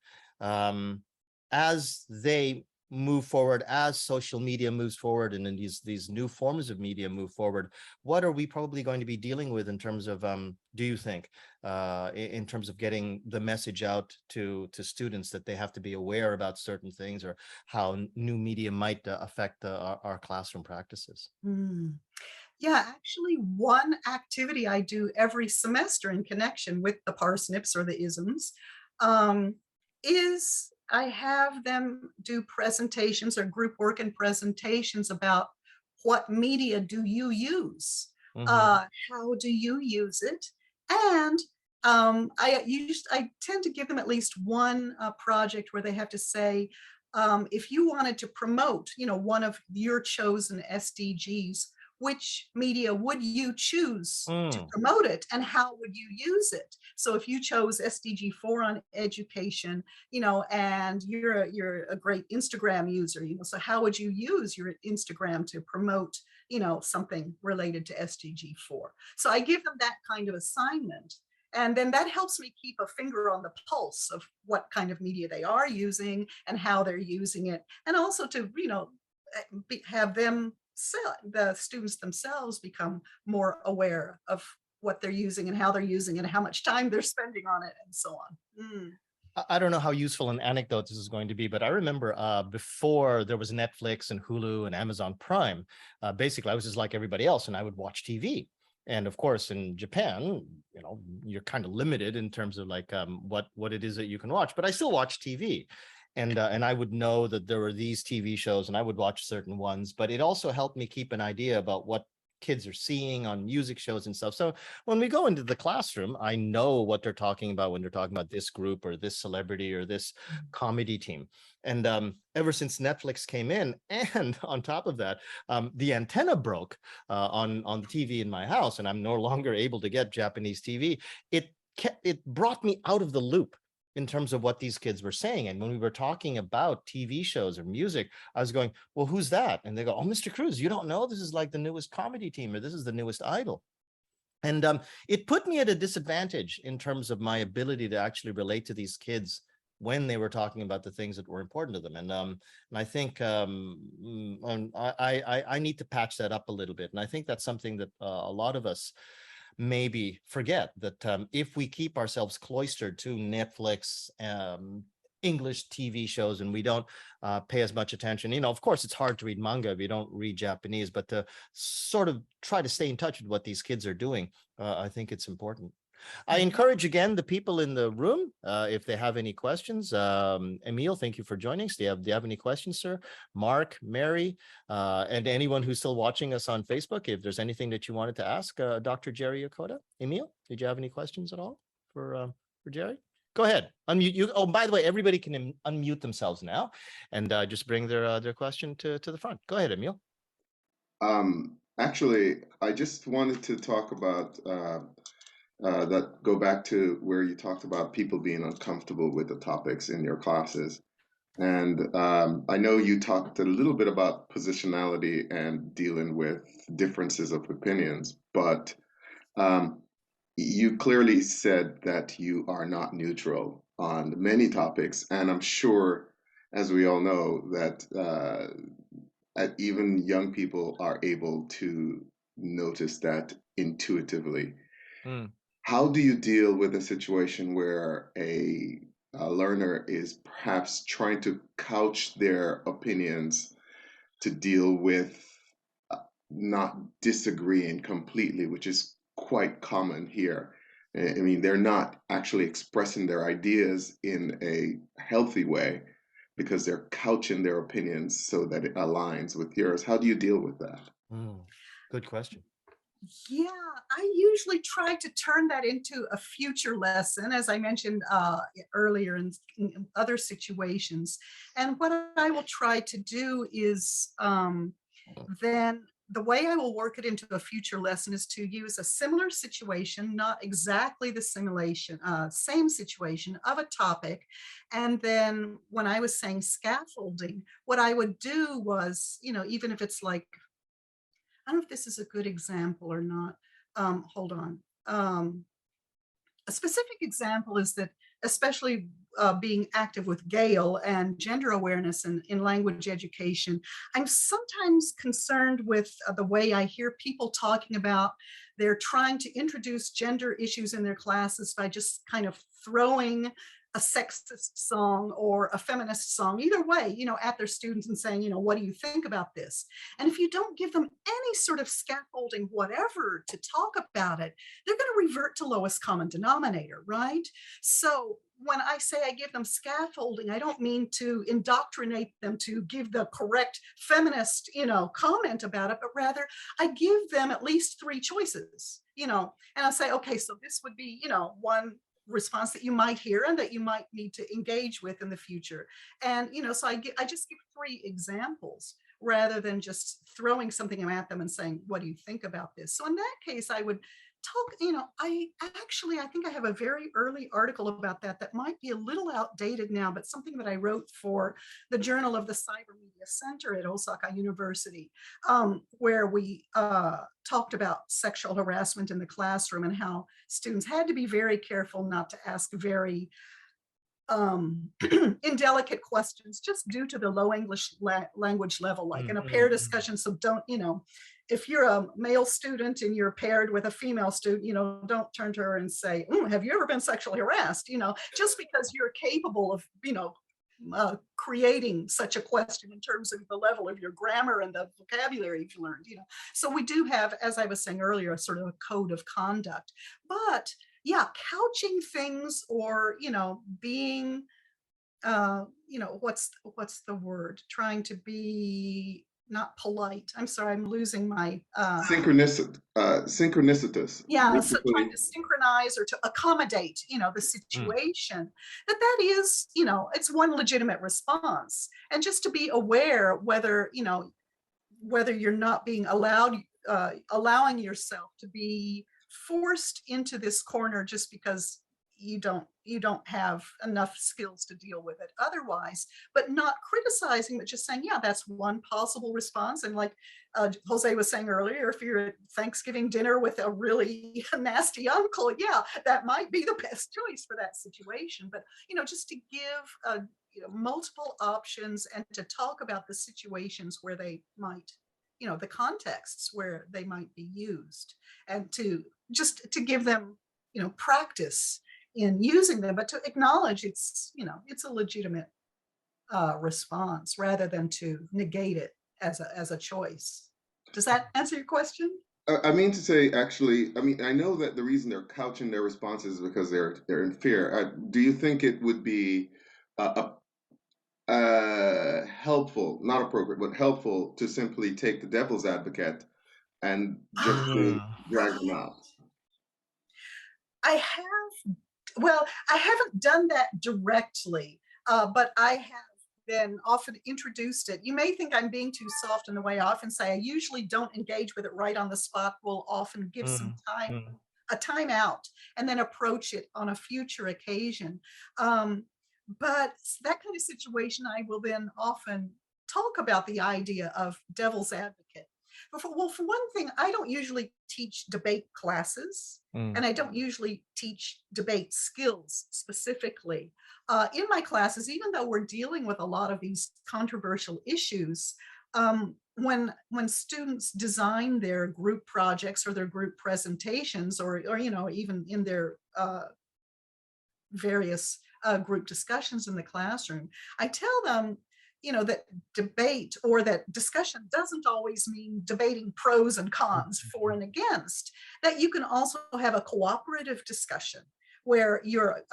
A: as they move forward, as social media moves forward, and then these new forms of media move forward, what are we probably going to be dealing with in terms of do you think in terms of getting the message out to students that they have to be aware about certain things, or how new media might affect our classroom practices?
B: Yeah, actually, one activity I do every semester in connection with the PARSNIPs, or the isms, is I have them do presentations, or group work and presentations, about what media do you use? How do you use it? And I tend to give them at least one project where they have to say, if you wanted to promote, one of your chosen SDGs, which media would you choose to promote it, and how would you use it? So if you chose SDG 4 on education, and you're a great Instagram user, so how would you use your Instagram to promote, something related to SDG 4? So I give them that kind of assignment. And then that helps me keep a finger on the pulse of what kind of media they are using and how they're using it. And also to, have them, the students themselves, become more aware of what they're using and how they're using it and how much time they're spending on it, and so on.
A: I don't know how useful an anecdote this is going to be, but I remember before there was Netflix and Hulu and Amazon Prime, basically I was just like everybody else, and I would watch TV. And of course, in Japan, you're kind of limited in terms of like what it is that you can watch, but I still watch TV. And I would know that there were these TV shows, and I would watch certain ones, but it also helped me keep an idea about what kids are seeing on music shows and stuff. So when we go into the classroom, I know what they're talking about when they're talking about this group or this celebrity or this comedy team. And ever since Netflix came in, and on top of that, the antenna broke on the TV in my house, and I'm no longer able to get Japanese TV. It brought me out of the loop. in terms of what these kids were saying. And when we were talking about TV shows or music, I was going, well, who's that? And they go, oh, Mr. Cruz, you don't know? This is like the newest comedy team, or this is the newest idol. And it put me at a disadvantage in terms of my ability to actually relate to these kids when they were talking about the things that were important to them. And I think I need to patch that up a little bit. And I think that's something that a lot of us maybe forget, that if we keep ourselves cloistered to Netflix, English TV shows, and we don't pay as much attention, of course, it's hard to read manga if you don't read Japanese, but to sort of try to stay in touch with what these kids are doing, I think it's important. I encourage again the people in the room, if they have any questions. Emil, thank you for joining us. Do you have any questions, sir? Mark, Mary, and anyone who's still watching us on Facebook, if there's anything that you wanted to ask Dr. Gerry Yokota. Emil, did you have any questions at all for Gerry? Go ahead, unmute you. Oh, by the way, everybody can unmute themselves now and just bring their question to the front. Go ahead, Emil.
C: Actually, I just wanted to talk about that go back to where you talked about people being uncomfortable with the topics in your classes. And I know you talked a little bit about positionality and dealing with differences of opinions, but you clearly said that you are not neutral on many topics. And I'm sure, as we all know, that even young people are able to notice that intuitively.
A: Mm.
C: How do you deal with a situation where a learner is perhaps trying to couch their opinions to deal with not disagreeing completely, which is quite common here? I mean, they're not actually expressing their ideas in a healthy way because they're couching their opinions so that it aligns with yours. How do you deal with that?
A: Good question.
B: Yeah, I usually try to turn that into a future lesson, as I mentioned earlier in other situations. And what I will try to do is then the way I will work it into a future lesson is to use a similar situation, not exactly the same situation of a topic. And then when I was saying scaffolding, what I would do was, even if it's like, I don't know if this is a good example or not. Hold on. A specific example is that, especially being active with Gale and gender awareness in language education, I'm sometimes concerned with the way I hear people talking about they're trying to introduce gender issues in their classes by just kind of throwing a sexist song or a feminist song, either way, at their students and saying, what do you think about this? And if you don't give them any sort of scaffolding, whatever, to talk about it, they're going to revert to lowest common denominator, right? So when I say I give them scaffolding, I don't mean to indoctrinate them to give the correct feminist, comment about it, but rather I give them at least three choices, and I say, okay, so this would be, one response that you might hear and that you might need to engage with in the future. And, so I just give three examples rather than just throwing something at them and saying, what do you think about this? So in that case, I would talk, I think I have a very early article about that might be a little outdated now, but something that I wrote for the Journal of the Cyber Media Center at Osaka University, where we talked about sexual harassment in the classroom and how students had to be very careful not to ask very indelicate questions just due to the low English language level, like in a pair discussion. So don't, if you're a male student and you're paired with a female student, don't turn to her and say, have you ever been sexually harassed? Just because you're capable of, creating such a question in terms of the level of your grammar and the vocabulary you've learned, So we do have, as I was saying earlier, a sort of a code of conduct. But yeah, couching things or, being, what's the word? Trying to be not polite. I'm sorry, I'm losing my
C: synchronicitous.
B: Yeah, so trying to synchronize or to accommodate, the situation. That is, it's one legitimate response. And just to be aware whether, whether you're not being allowing yourself to be forced into this corner just because you don't have enough skills to deal with it otherwise, but not criticizing, but just saying, yeah, that's one possible response. And like Jose was saying earlier, if you're at Thanksgiving dinner with a really nasty uncle, yeah, that might be the best choice for that situation. But just to give multiple options and to talk about the situations where they might, the contexts where they might be used, and to just to give them practice in using them, but to acknowledge it's a legitimate response rather than to negate it as a choice. Does that answer your question?
C: I mean to say, actually, I mean, I know that the reason they're couching their responses is because they're in fear. Do you think it would be helpful, not appropriate, but helpful to simply take the devil's advocate and just to
A: Mm.
C: drag them out?
B: I have, well, I haven't done that directly, but I have been often introduced it. You may think I'm being too soft in the way I often say I usually don't engage with it right on the spot. We'll often give some
A: Mm.
B: time,
A: Mm.
B: a time out, and then approach it on a future occasion. But that kind of situation, I will then often talk about the idea of devil's advocate. Well, for one thing, I don't usually teach debate classes,
A: Mm.
B: and I don't usually teach debate skills specifically. In my classes, even though we're dealing with a lot of these controversial issues, when students design their group projects or their group presentations, or even in their various group discussions in the classroom, I tell them, that debate or that discussion doesn't always mean debating pros and cons, for and against, that you can also have a cooperative discussion where you're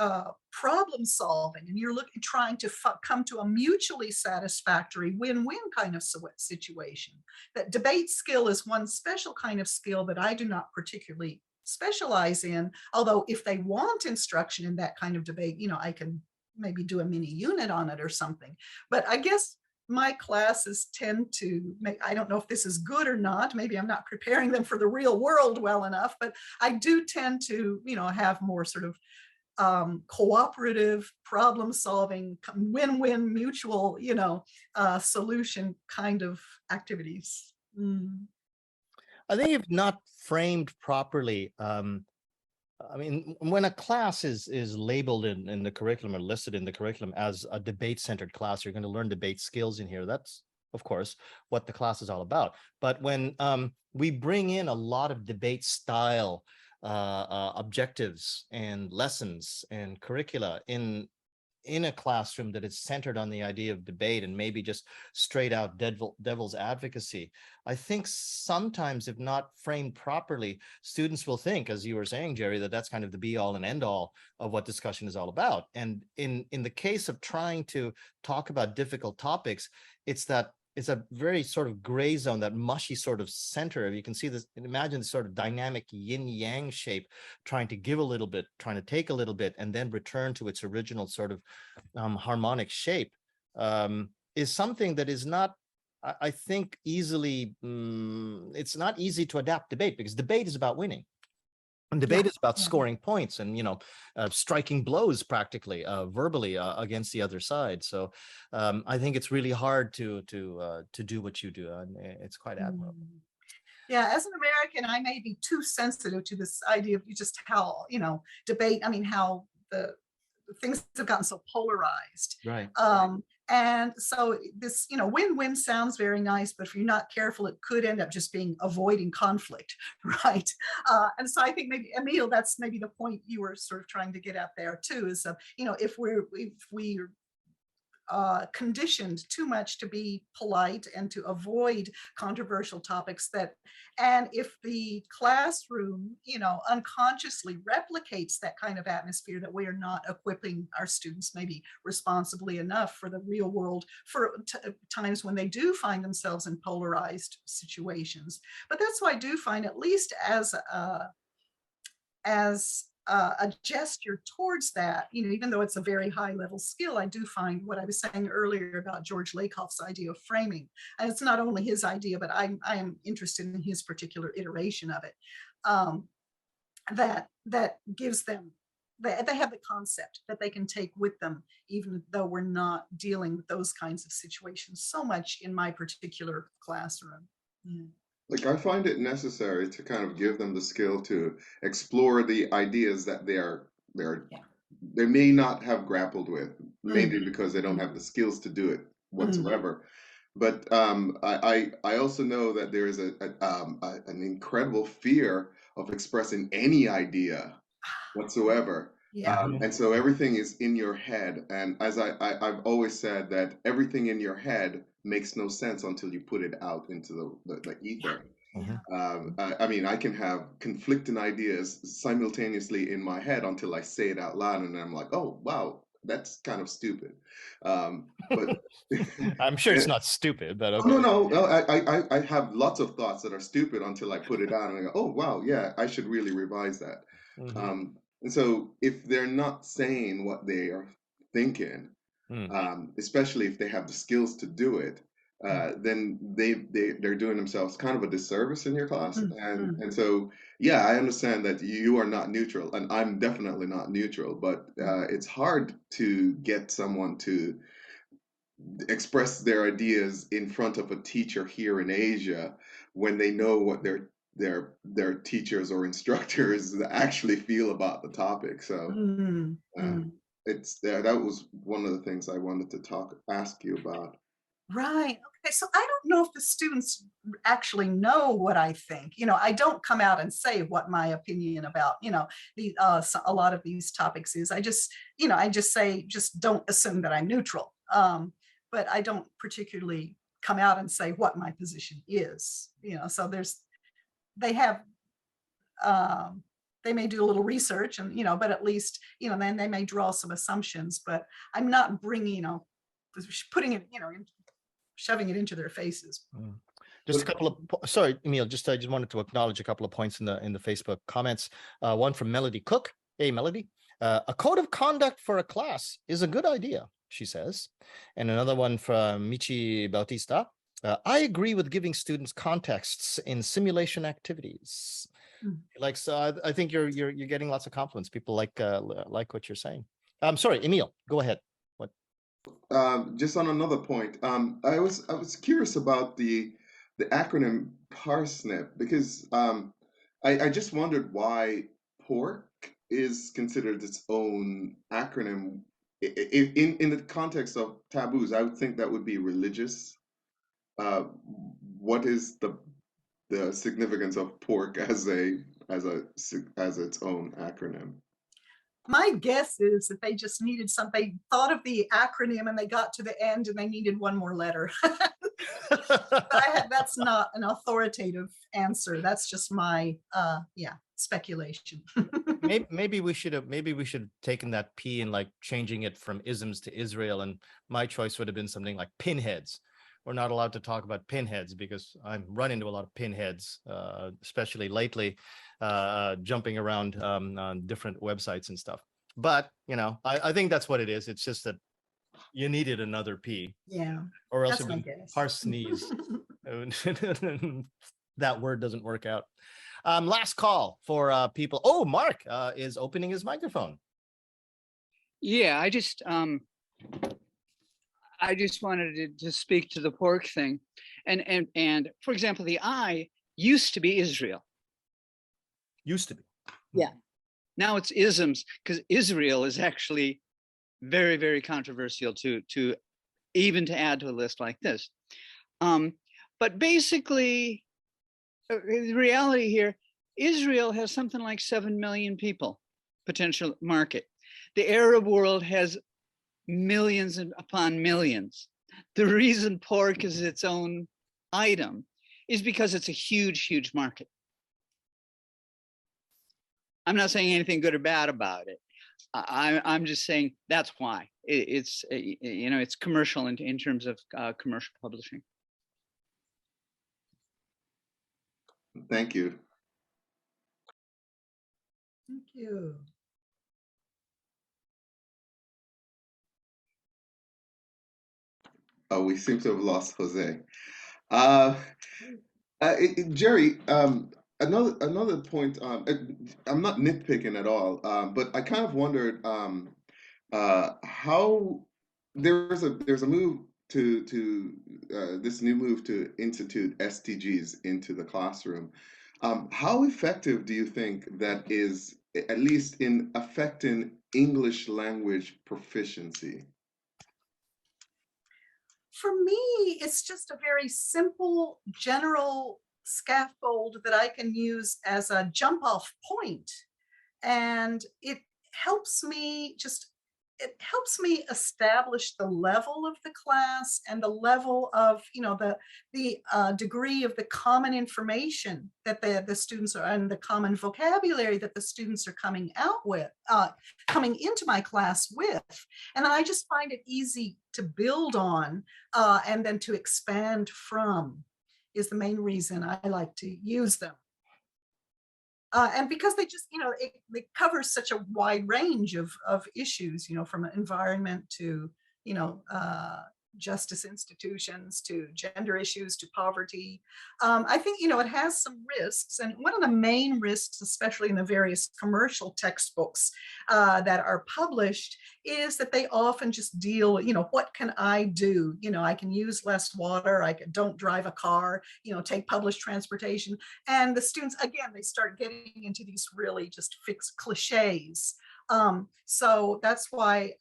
B: problem solving and you're trying to come to a mutually satisfactory win-win kind of situation. That debate skill is one special kind of skill that I do not particularly specialize in, although if they want instruction in that kind of debate, I can maybe do a mini unit on it or something. But I guess my classes tend to make, I don't know if this is good or not, maybe I'm not preparing them for the real world well enough, but I do tend to have more sort of cooperative problem solving, win-win mutual solution kind of activities.
A: I think if not framed properly, I mean, when a class is labeled in the curriculum or listed in the curriculum as a debate-centered class, you're going to learn debate skills in here. That's, of course, what the class is all about. But when we bring in a lot of debate style objectives and lessons and curricula in a classroom that is centered on the idea of debate and maybe just straight out devil's advocacy, I think sometimes, if not framed properly, students will think, as you were saying, Gerry, that that's kind of the be all and end all of what discussion is all about. And in the case of trying to talk about difficult topics, it's a very sort of gray zone, that mushy sort of center. You can see this, imagine this sort of dynamic yin yang shape, trying to give a little bit, trying to take a little bit, and then return to its original sort of harmonic shape, is something that is not, I think, easily, it's not easy to adapt debate, because debate is about winning. And debate is about scoring points and, striking blows practically, verbally, against the other side. So I think it's really hard to do what you do, and it's quite admirable.
B: Yeah, as an American, I may be too sensitive to this idea of just how, debate, I mean, how the things have gotten so polarized.
A: Right.
B: And so this, win-win sounds very nice, but if you're not careful, it could end up just being avoiding conflict, right? And so I think maybe, Emil, that's maybe the point you were sort of trying to get at there too, is, if we're conditioned too much to be polite and to avoid controversial topics, and if the classroom unconsciously replicates that kind of atmosphere, that we are not equipping our students maybe responsibly enough for the real world, for times when they do find themselves in polarized situations. But that's why I do find, at least as a gesture towards that, even though it's a very high level skill, I do find what I was saying earlier about George Lakoff's idea of framing, and it's not only his idea, but I am interested in his particular iteration of it, that gives them they have the concept that they can take with them, even though we're not dealing with those kinds of situations so much in my particular classroom. Mm.
C: Like, I find it necessary to kind of give them the skill to explore the ideas that
B: Yeah.
C: they may not have grappled with, maybe
B: Mm.
C: because they don't have the skills to do it
B: Mm.
C: whatsoever. But I also know that there is an incredible fear of expressing any idea whatsoever.
B: Yeah.
C: And so everything is in your head. And as I've always said, that everything in your head makes no sense until you put it out into the ether.
B: Yeah.
C: I mean, I can have conflicting ideas simultaneously in my head until I say it out loud, and I'm like, oh, wow, that's kind of stupid. But
A: I'm sure it's not stupid, but
C: oh,
A: okay.
C: no, I have lots of thoughts that are stupid until I put it out and I go, oh, wow, yeah, I should really revise that.
A: Mhm.
C: And so if they're not saying what they are thinking, especially if they have the skills to do it, then they're doing themselves kind of a disservice in your class. And so, yeah, I understand that you are not neutral, and I'm definitely not neutral, but it's hard to get someone to express their ideas in front of a teacher here in Asia when they know what their teachers or instructors actually feel about the topic. So it's that was one of the things I wanted to ask you about.
B: Right. Okay. So I don't know if the students actually know what I think. I don't come out and say what my opinion about, a lot of these topics is. I just say, just don't assume that I'm neutral. But I don't particularly come out and say what my position is. So they have, they may do a little research and, but at least, then they may draw some assumptions, but I'm not bringing, putting it, shoving it into their faces.
A: Just a couple of sorry, Emil. I just wanted to acknowledge a couple of points in the Facebook comments. One from Melody Cook. Hey, Melody. A code of conduct for a class is a good idea, she says. And another one from Michi Bautista. I agree with giving students contexts in simulation activities. Like, so I think you're getting lots of compliments. People like what you're saying. I'm sorry, Emil. Go ahead.
C: Just on another point, I was curious about the acronym PARSNIP, because I just wondered why pork is considered its own acronym. In the context of taboos, I would think that would be religious. What is the significance of pork as its own acronym?
B: My guess is that they just needed something, thought of the acronym and they got to the end and they needed one more letter. That's not an authoritative answer. That's just my speculation.
A: maybe we should have taken that P and like changing it from isms to Israel, and my choice would have been something like pinheads. We're not allowed to talk about pinheads because I'm run into a lot of pinheads, especially lately, jumping around on different websites and stuff. But I think that's what it is. It's just that you needed another P.
B: Yeah.
A: Or else it would PARSNIPs. That word doesn't work out. Last call for people. Oh, Mark is opening his microphone.
D: Yeah, I just wanted to speak to the pork thing, and for example, the I used to be Israel.
A: Used to be.
D: Yeah. Now it's isms, because Israel is actually very, very controversial to even to add to a list like this. But basically, the reality here, Israel has something like 7 million people, potential market. The Arab world has millions upon millions. The reason pork is its own item is because it's a huge, huge market. I'm not saying anything good or bad about it. I'm just saying that's why it's it's commercial in terms of commercial publishing.
C: Thank you.
B: Thank you.
C: Oh, we seem to have lost Jose. Gerry, another point. I'm not nitpicking at all, but I kind of wondered how there's a move to this new move to institute SDGs into the classroom. How effective do you think that is, at least in affecting English language proficiency?
B: For me, it's just a very simple, general scaffold that I can use as a jump off point. And it helps me establish the level of the class and the level of, the degree of the common information that the students are, and the common vocabulary that the students are coming out with, coming into my class with. And then I just find it easy to build on and then to expand from is the main reason I like to use them. And because they just, it covers such a wide range of issues, from environment to, justice institutions to gender issues to poverty. I think, it has some risks. And one of the main risks, especially in the various commercial textbooks that are published, is that they often just deal, what can I do? I can use less water, don't drive a car, take public transportation. And the students, again, they start getting into these really just fixed cliches. So that's why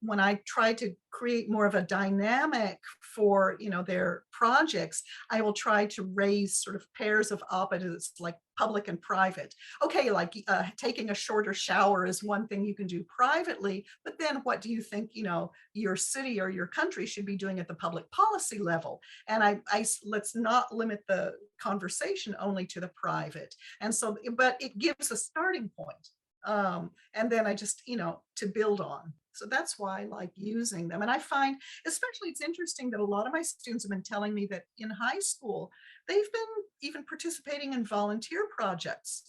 B: when I try to create more of a dynamic for, their projects, I will try to raise sort of pairs of opposites like public and private. Okay, like taking a shorter shower is one thing you can do privately, but then what do you think, your city or your country should be doing at the public policy level? And I let's not limit the conversation only to the private. And so, but it gives a starting point. And then I just, to build on. So that's why I like using them. And I find, especially, it's interesting that a lot of my students have been telling me that in high school, they've been even participating in volunteer projects,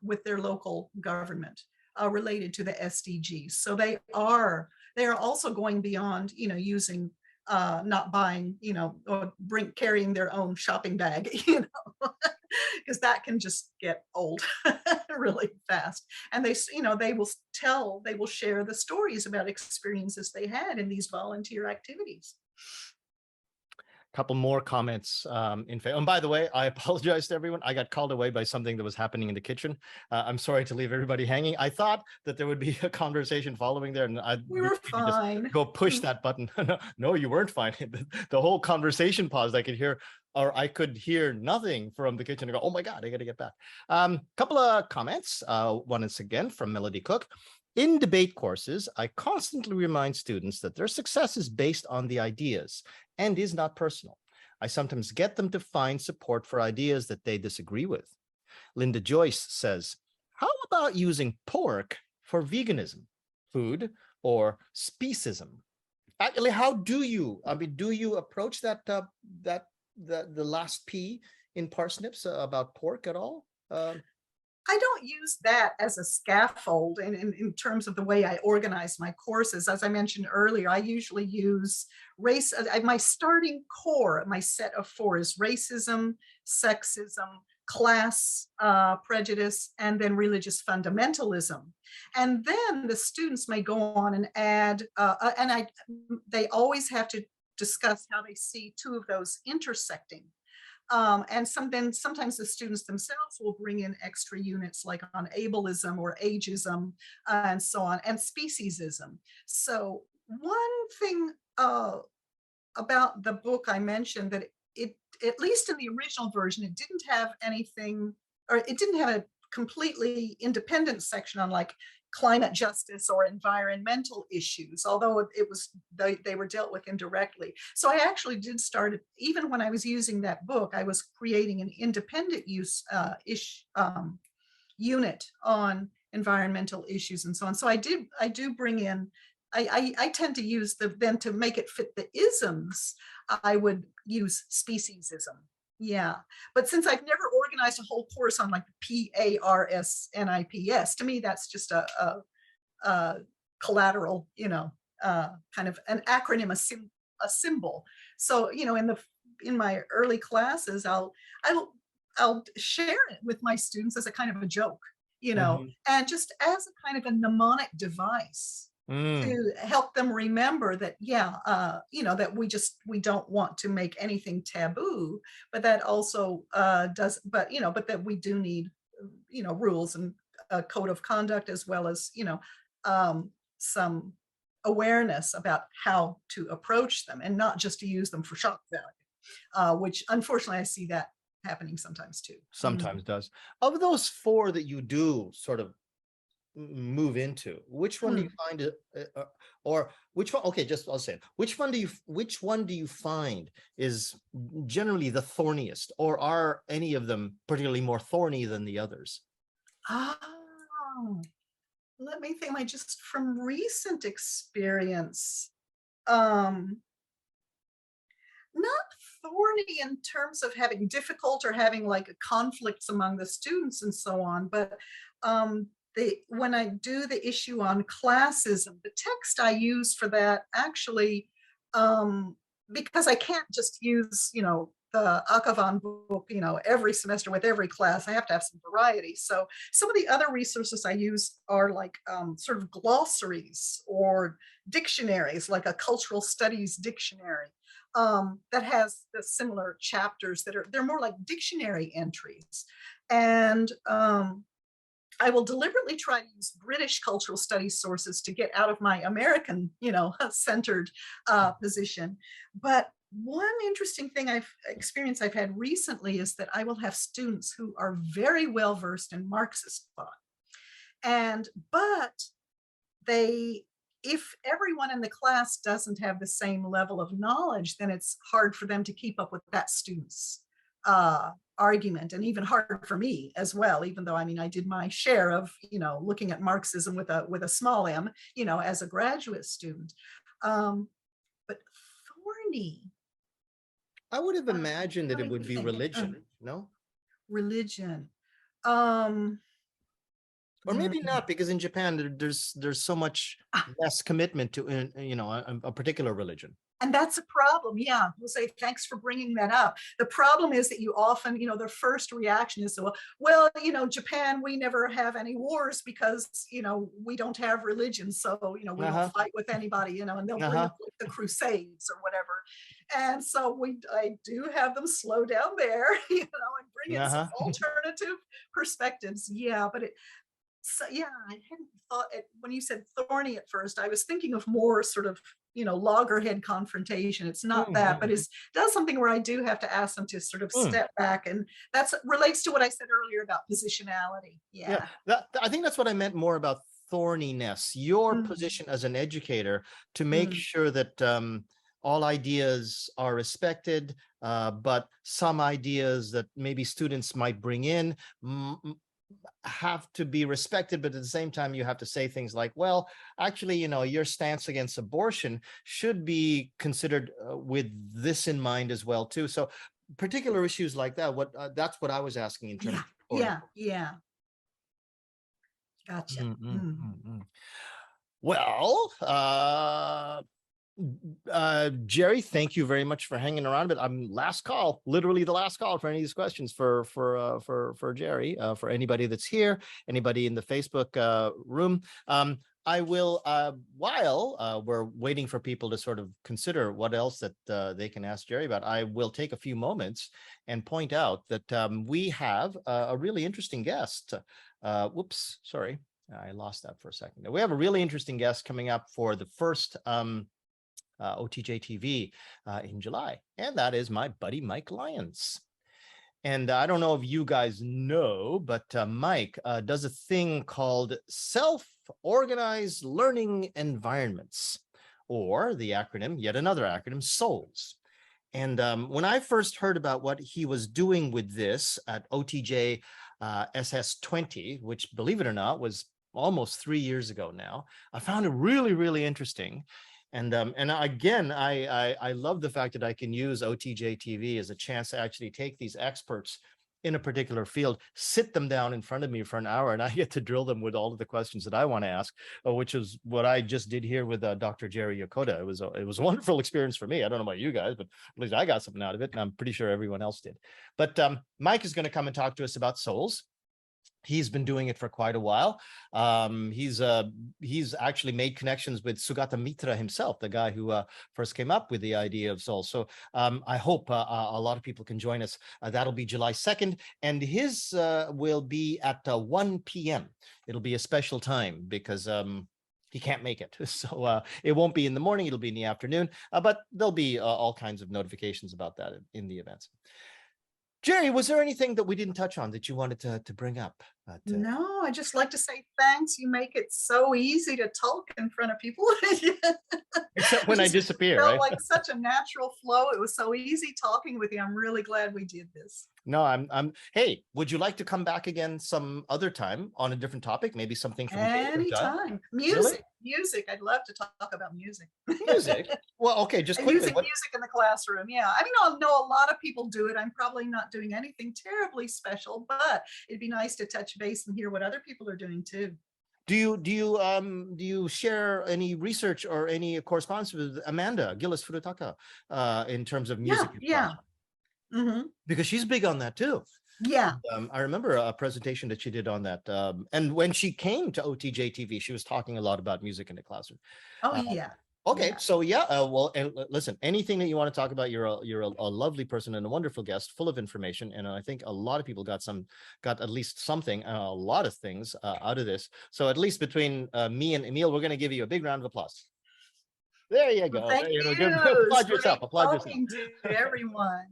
B: with their local government related to the SDGs. So they are also going beyond, using not buying, or carrying their own shopping bag, because that can just get old really fast. And they will share the stories about experiences they had in these volunteer activities.
A: Couple more comments in favor. And by the way, I apologize to everyone. I got called away by something that was happening in the kitchen. I'm sorry to leave everybody hanging. I thought that there would be a conversation following there, and
B: We were fine.
A: Just go push that button. No, you weren't fine. The whole conversation paused. I could hear nothing from the kitchen. I go, oh my God, I got to get back. Couple of comments. One is again from Melody Cook. In debate courses, I constantly remind students that their success is based on the ideas and is not personal. I sometimes get them to find support for ideas that they disagree with. Linda Joyce says, how about using pork for veganism, food, or speciesism? Actually, how do you, do you approach that, the last P in Parsnips about pork at all?
B: I don't use that as a scaffold in terms of the way I organize my courses. As I mentioned earlier, I usually use race. My starting core, my set of 4 is racism, sexism, class prejudice, and then religious fundamentalism. And then the students may go on and add, they always have to discuss how they see 2 of those intersecting. And sometimes the students themselves will bring in extra units like on ableism or ageism and so on, and speciesism. So one thing about the book I mentioned that it, at least in the original version, it didn't have anything, or it didn't have a completely independent section on like climate justice or environmental issues, although they were dealt with indirectly. So I actually did start, even when I was using that book, I was creating an independent unit on environmental issues and so on. So I do bring in, I tend to use then to make it fit the isms, I would use speciesism. Yeah, but since I've never organized a whole course on like PARSNIPS, to me that's just a collateral, kind of an acronym, a symbol. So in my early classes, I'll I'll share it with my students as a kind of a joke,
A: Mhm.
B: and just as a kind of a mnemonic device
A: Mm.
B: to help them remember that, yeah, that we don't want to make anything taboo, but that also but that we do need, rules and a code of conduct, as well as, some awareness about how to approach them and not just to use them for shock value, which unfortunately I see that happening sometimes too.
A: Sometimes does. Of those four that you do sort of move into, which one do you
B: Mm.
A: find it, or which one? Okay, just I'll say it. Which one do you find is generally the thorniest, or are any of them particularly more thorny than the others?
B: Oh, let me think. Just from recent experience, um, not thorny in terms of having difficult or having like conflicts among the students and so on, but when I do the issue on classism, the text I use for that actually, um, because I can't just use, the Akavan book, every semester with every class, I have to have some variety. So some of the other resources I use are like sort of glossaries or dictionaries, like a cultural studies dictionary, that has the similar chapters they're more like dictionary entries. And I will deliberately try to use British cultural studies sources to get out of my American, centered position. But one interesting thing I've had recently is that I will have students who are very well versed in Marxist thought, but they if everyone in the class doesn't have the same level of knowledge, then it's hard for them to keep up with that student's argument, and even harder for me as well, even though I did my share of looking at Marxism with a small m, as a graduate student. But thorny,
A: I would have imagined that
B: let
A: it
B: me
A: would be
B: think.
A: religion, no?
B: Religion. um
A: Or
B: mm,
A: maybe not, because in Japan there's so much less commitment to a particular religion.
B: And that's a problem. Yeah, we'll say thanks for bringing that up. The problem is that you often, the first reaction is, well, Japan, we never have any wars because, we don't have religion. So, we don't
A: Uh-huh.
B: fight with anybody, and they'll bring
A: Uh-huh.
B: up like the Crusades or whatever. And so I do have them slow down there, and bring in some
A: Uh-huh.
B: alternative perspectives. Yeah, but so yeah, I hadn't thought it when you said thorny at first. I was thinking of more sort of, loggerhead confrontation. It's not that, but
A: Mm,
B: it's does something where I do have to ask them to sort of
A: mm.
B: step back, and that's relates to what I said earlier about positionality.
A: Yeah,
B: Yeah.
A: I think that's what I meant more about thorniness. Your
B: Mm,
A: position as an educator to make
B: mm.
A: sure that all ideas are respected, but some ideas that maybe students might bring in have to be respected, but at the same time you have to say things like, well, actually, your stance against abortion should be considered with this in mind as well too. So particular issues like that, that's what I was asking in terms
B: Yeah,
A: of thorny.
B: yeah, yeah. Gotcha.
A: Mm, mm,
B: Mm.
A: mm, mm. Well, Gerry, thank you very much for hanging around. But I'm last call, literally the last call for any of these questions for Gerry, for anybody that's here, anybody in the Facebook room. I will, while we're waiting for people to sort of consider what else that they can ask Gerry about, I will take a few moments and point out that we have a really interesting guest. Whoops, sorry. I lost that for a second. We have a really interesting guest coming up for the first OTJtv in July, and that is my buddy Mike Lyons. And I don't know if you guys know, but Mike does a thing called self-organized learning environments, or the acronym, yet another acronym, SOLES. And when I first heard about what he was doing with this at OTJ SS20, which, believe it or not, was almost 3 years ago now, I found it really, really interesting. And again, I love the fact that I can use OTJ TV as a chance to actually take these experts in a particular field, sit them down in front of me for an hour, and I get to drill them with all of the questions that I want to ask, which is what I just did here with Dr. Gerry Yokota. It was a wonderful experience for me. I don't know about you guys, but at least I got something out of it, and I'm pretty sure everyone else did. But Mike is going to come and talk to us about souls. He's been doing it for quite a while. He's actually made connections with Sugata Mitra himself, the guy who first came up with the idea of soul. So I hope a lot of people can join us. That'll be July 2nd, and his will be at 1 p.m. It'll be a special time because he can't make it. So it won't be in the morning, it'll be in the afternoon, but there'll be all kinds of notifications about that in the events. Gerry, was there anything that we didn't touch on that you wanted to bring up?
B: No, I just like to say thanks. You make it so easy to talk in front of people.
A: Except when I disappear,
B: felt
A: right?
B: like such a natural flow. It was so easy talking with you. I'm really glad we did this.
A: No, I'm hey, would you like to come back again some other time on a different topic? Maybe something from
B: anytime. Music. I'd love to talk about music.
A: Music. Well, okay, just quickly.
B: Using music in the classroom. Yeah. I mean, I know a lot of people do it. I'm probably not doing anything terribly special, but it'd be nice to touch base and hear what other people are doing too.
A: Do you share any research or any correspondence with Amanda Gillis Furutaka in terms of music?
B: Yeah. Mm-hmm.
A: Because she's big on that too.
B: Yeah.
A: I remember a presentation that she did on that. And when she came to OTJtv, she was talking a lot about music in the classroom.
B: Oh, yeah.
A: Okay,
B: Yeah.
A: so yeah, well, and listen, anything that you want to talk about, you're a lovely person and a wonderful guest, full of information, and I think a lot of people got at least something, a lot of things out of this. So at least between me and Emil, we're going to give you a big round of applause. There you go.
B: Thank you.
A: Applaud yourself. Applaud yourself.
B: Talking to everyone.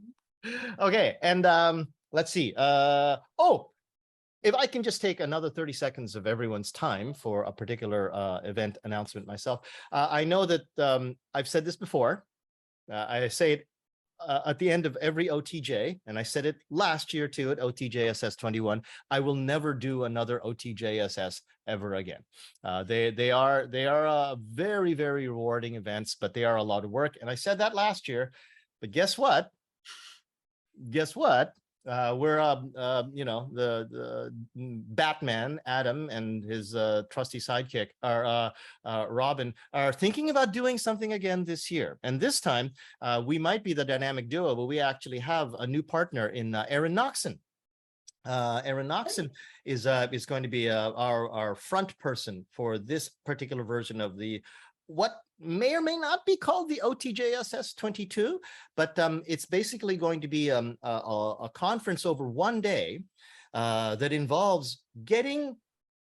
A: Okay, and let's see. If I can just take another 30 seconds of everyone's time for a particular event announcement myself. I know that I've said this before. I say it at the end of every OTJ, and I said it last year too at OTJSS 21. I will never do another OTJSS ever again. They are very, very rewarding events, but they are a lot of work. And I said that last year, but guess what? We're the Batman Adam and his trusty sidekick Robin are thinking about doing something again this year, and this time we might be the dynamic duo, but we actually have a new partner in Aaron Noxon. Aaron Noxon is going to be our front person for this particular version of what may or may not be called the OTJSS 22, but it's basically going to be a conference over one day that involves getting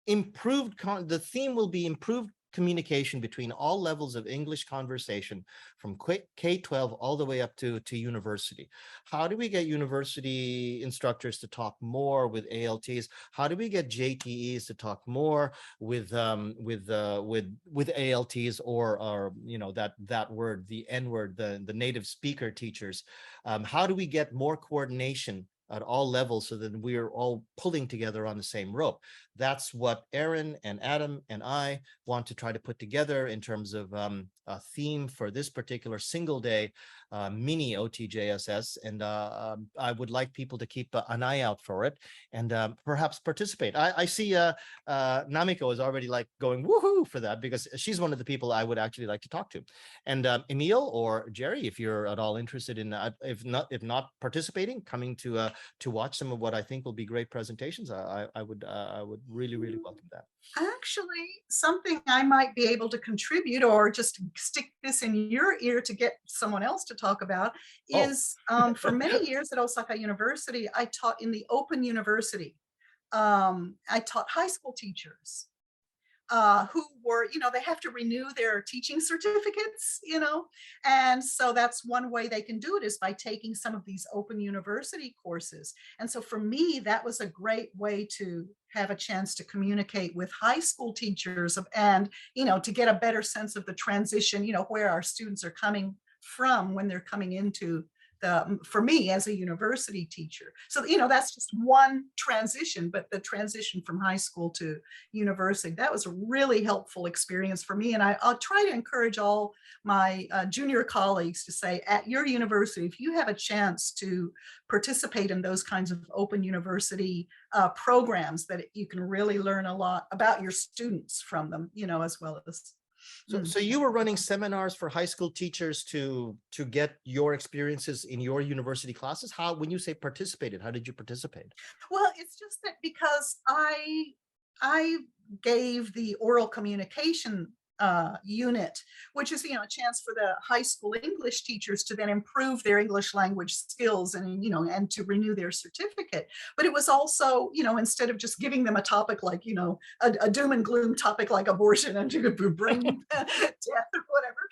A: improved. The theme will be improved communication between all levels of English conversation from K-12 all the way up to university. How do we get university instructors to talk more with ALTs? How do we get JTEs to talk more with ALTs or that word, the N word, the native speaker teachers? How do we get more coordination at all levels so that we are all pulling together on the same rope? That's what Aaron and Adam and I want to try to put together in terms of a theme for this particular single day mini OTJSS. And I would like people to keep an eye out for it and perhaps participate. I see Namiko is already like going woohoo for that, because she's one of the people I would actually like to talk to. And Emil or Gerry, if you're at all interested in, if not participating, coming to watch some of what I think will be great presentations, I would really welcome that.
B: Actually, something I might be able to contribute or just stick this in your ear to get someone else to talk about is for many years at Osaka University, I taught in the Open University. I taught high school teachers who were, they have to renew their teaching certificates, and so that's one way they can do it is by taking some of these Open University courses. And so for me, that was a great way to have a chance to communicate with high school teachers and, to get a better sense of the transition, where our students are coming from when they're coming into for me as a university teacher. So, that's just one transition, but the transition from high school to university, that was a really helpful experience for me. And I'll try to encourage all my junior colleagues to say, at your university, if you have a chance to participate in those kinds of open university programs, that you can really learn a lot about your students from them, as well as.
A: So you were running seminars for high school teachers to get your experiences in your university classes. How, when you say participated, how did you participate?
B: Well, it's just that because I gave the oral communication unit, which is, a chance for the high school English teachers to then improve their English language skills and, and to renew their certificate. But it was also, instead of just giving them a topic like, a doom and gloom topic like abortion and to bring death or whatever,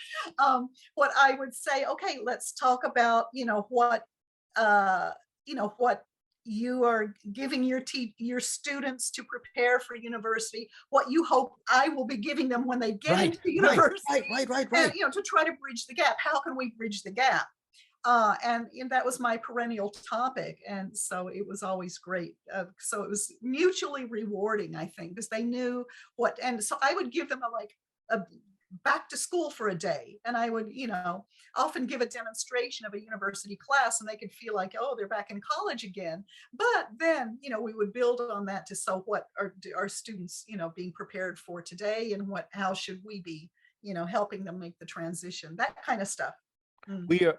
B: what I would say, okay, let's talk about, what you are giving your students to prepare for university, what you hope I will be giving them when they get into university.
A: Right.
B: And, to try to bridge the gap. How can we bridge the gap? And that was my perennial topic. And so it was always great. So it was mutually rewarding, I think, because they knew what, and so I would give them a back to school for a day. And I would, often give a demonstration of a university class and they could feel like, oh, they're back in college again. But then, we would build on that to, so what are our students, being prepared for today, and how should we be, helping them make the transition, that kind of stuff.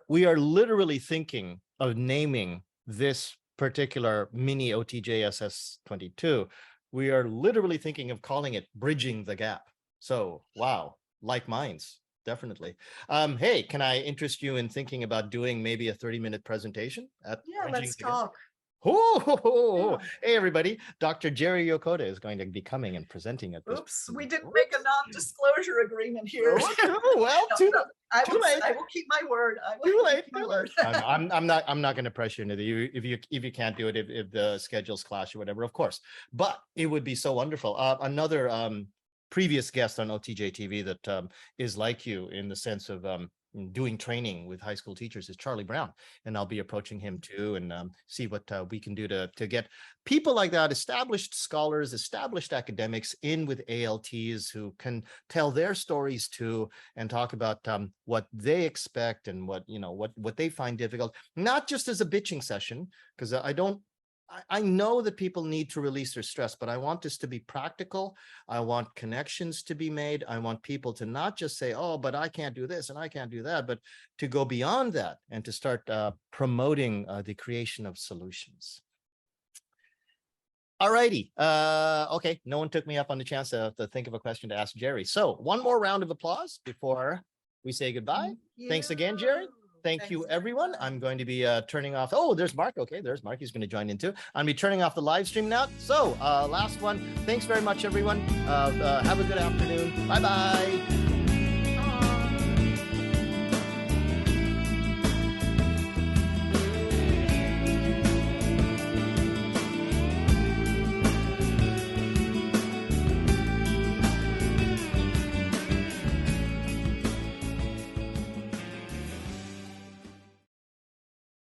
A: We are literally thinking of naming this particular mini OTJSS 22. We are literally thinking of calling it Bridging the Gap. So, wow. Like minds, definitely. Hey, can I interest you in thinking about doing maybe a 30-minute presentation?
B: Yeah, let's talk.
A: Oh, hey, everybody. Dr. Gerry Yokota is going to be coming and presenting at this.
B: Oops, we didn't make a non-disclosure agreement here.
A: Oh, well, too late.
B: I will keep my word.
A: Too late. I'm not going to pressure into you if you can't do it, if the schedules clash or whatever, of course. But it would be so wonderful. Another previous guest on OTJtv that is like you in the sense of doing training with high school teachers is Charlie Brown, and I'll be approaching him too and see what we can do to get people like that, established scholars, established academics in with ALTs who can tell their stories too and talk about what they expect and what they find difficult, not just as a bitching session, because I know that people need to release their stress, but I want this to be practical. I want connections to be made. I want people to not just say, oh, but I can't do this and I can't do that, but to go beyond that and to start promoting the creation of solutions. All righty. Okay, no one took me up on the chance to think of a question to ask Gerry. So one more round of applause before we say goodbye. Thanks again, Gerry. Thank you, everyone. I'm going to be turning off. Oh, there's Mark. Okay, there's Mark. He's going to join in too. I'm going to be turning off the live stream now. So last one. Thanks very much, everyone. Have a good afternoon. Bye-bye.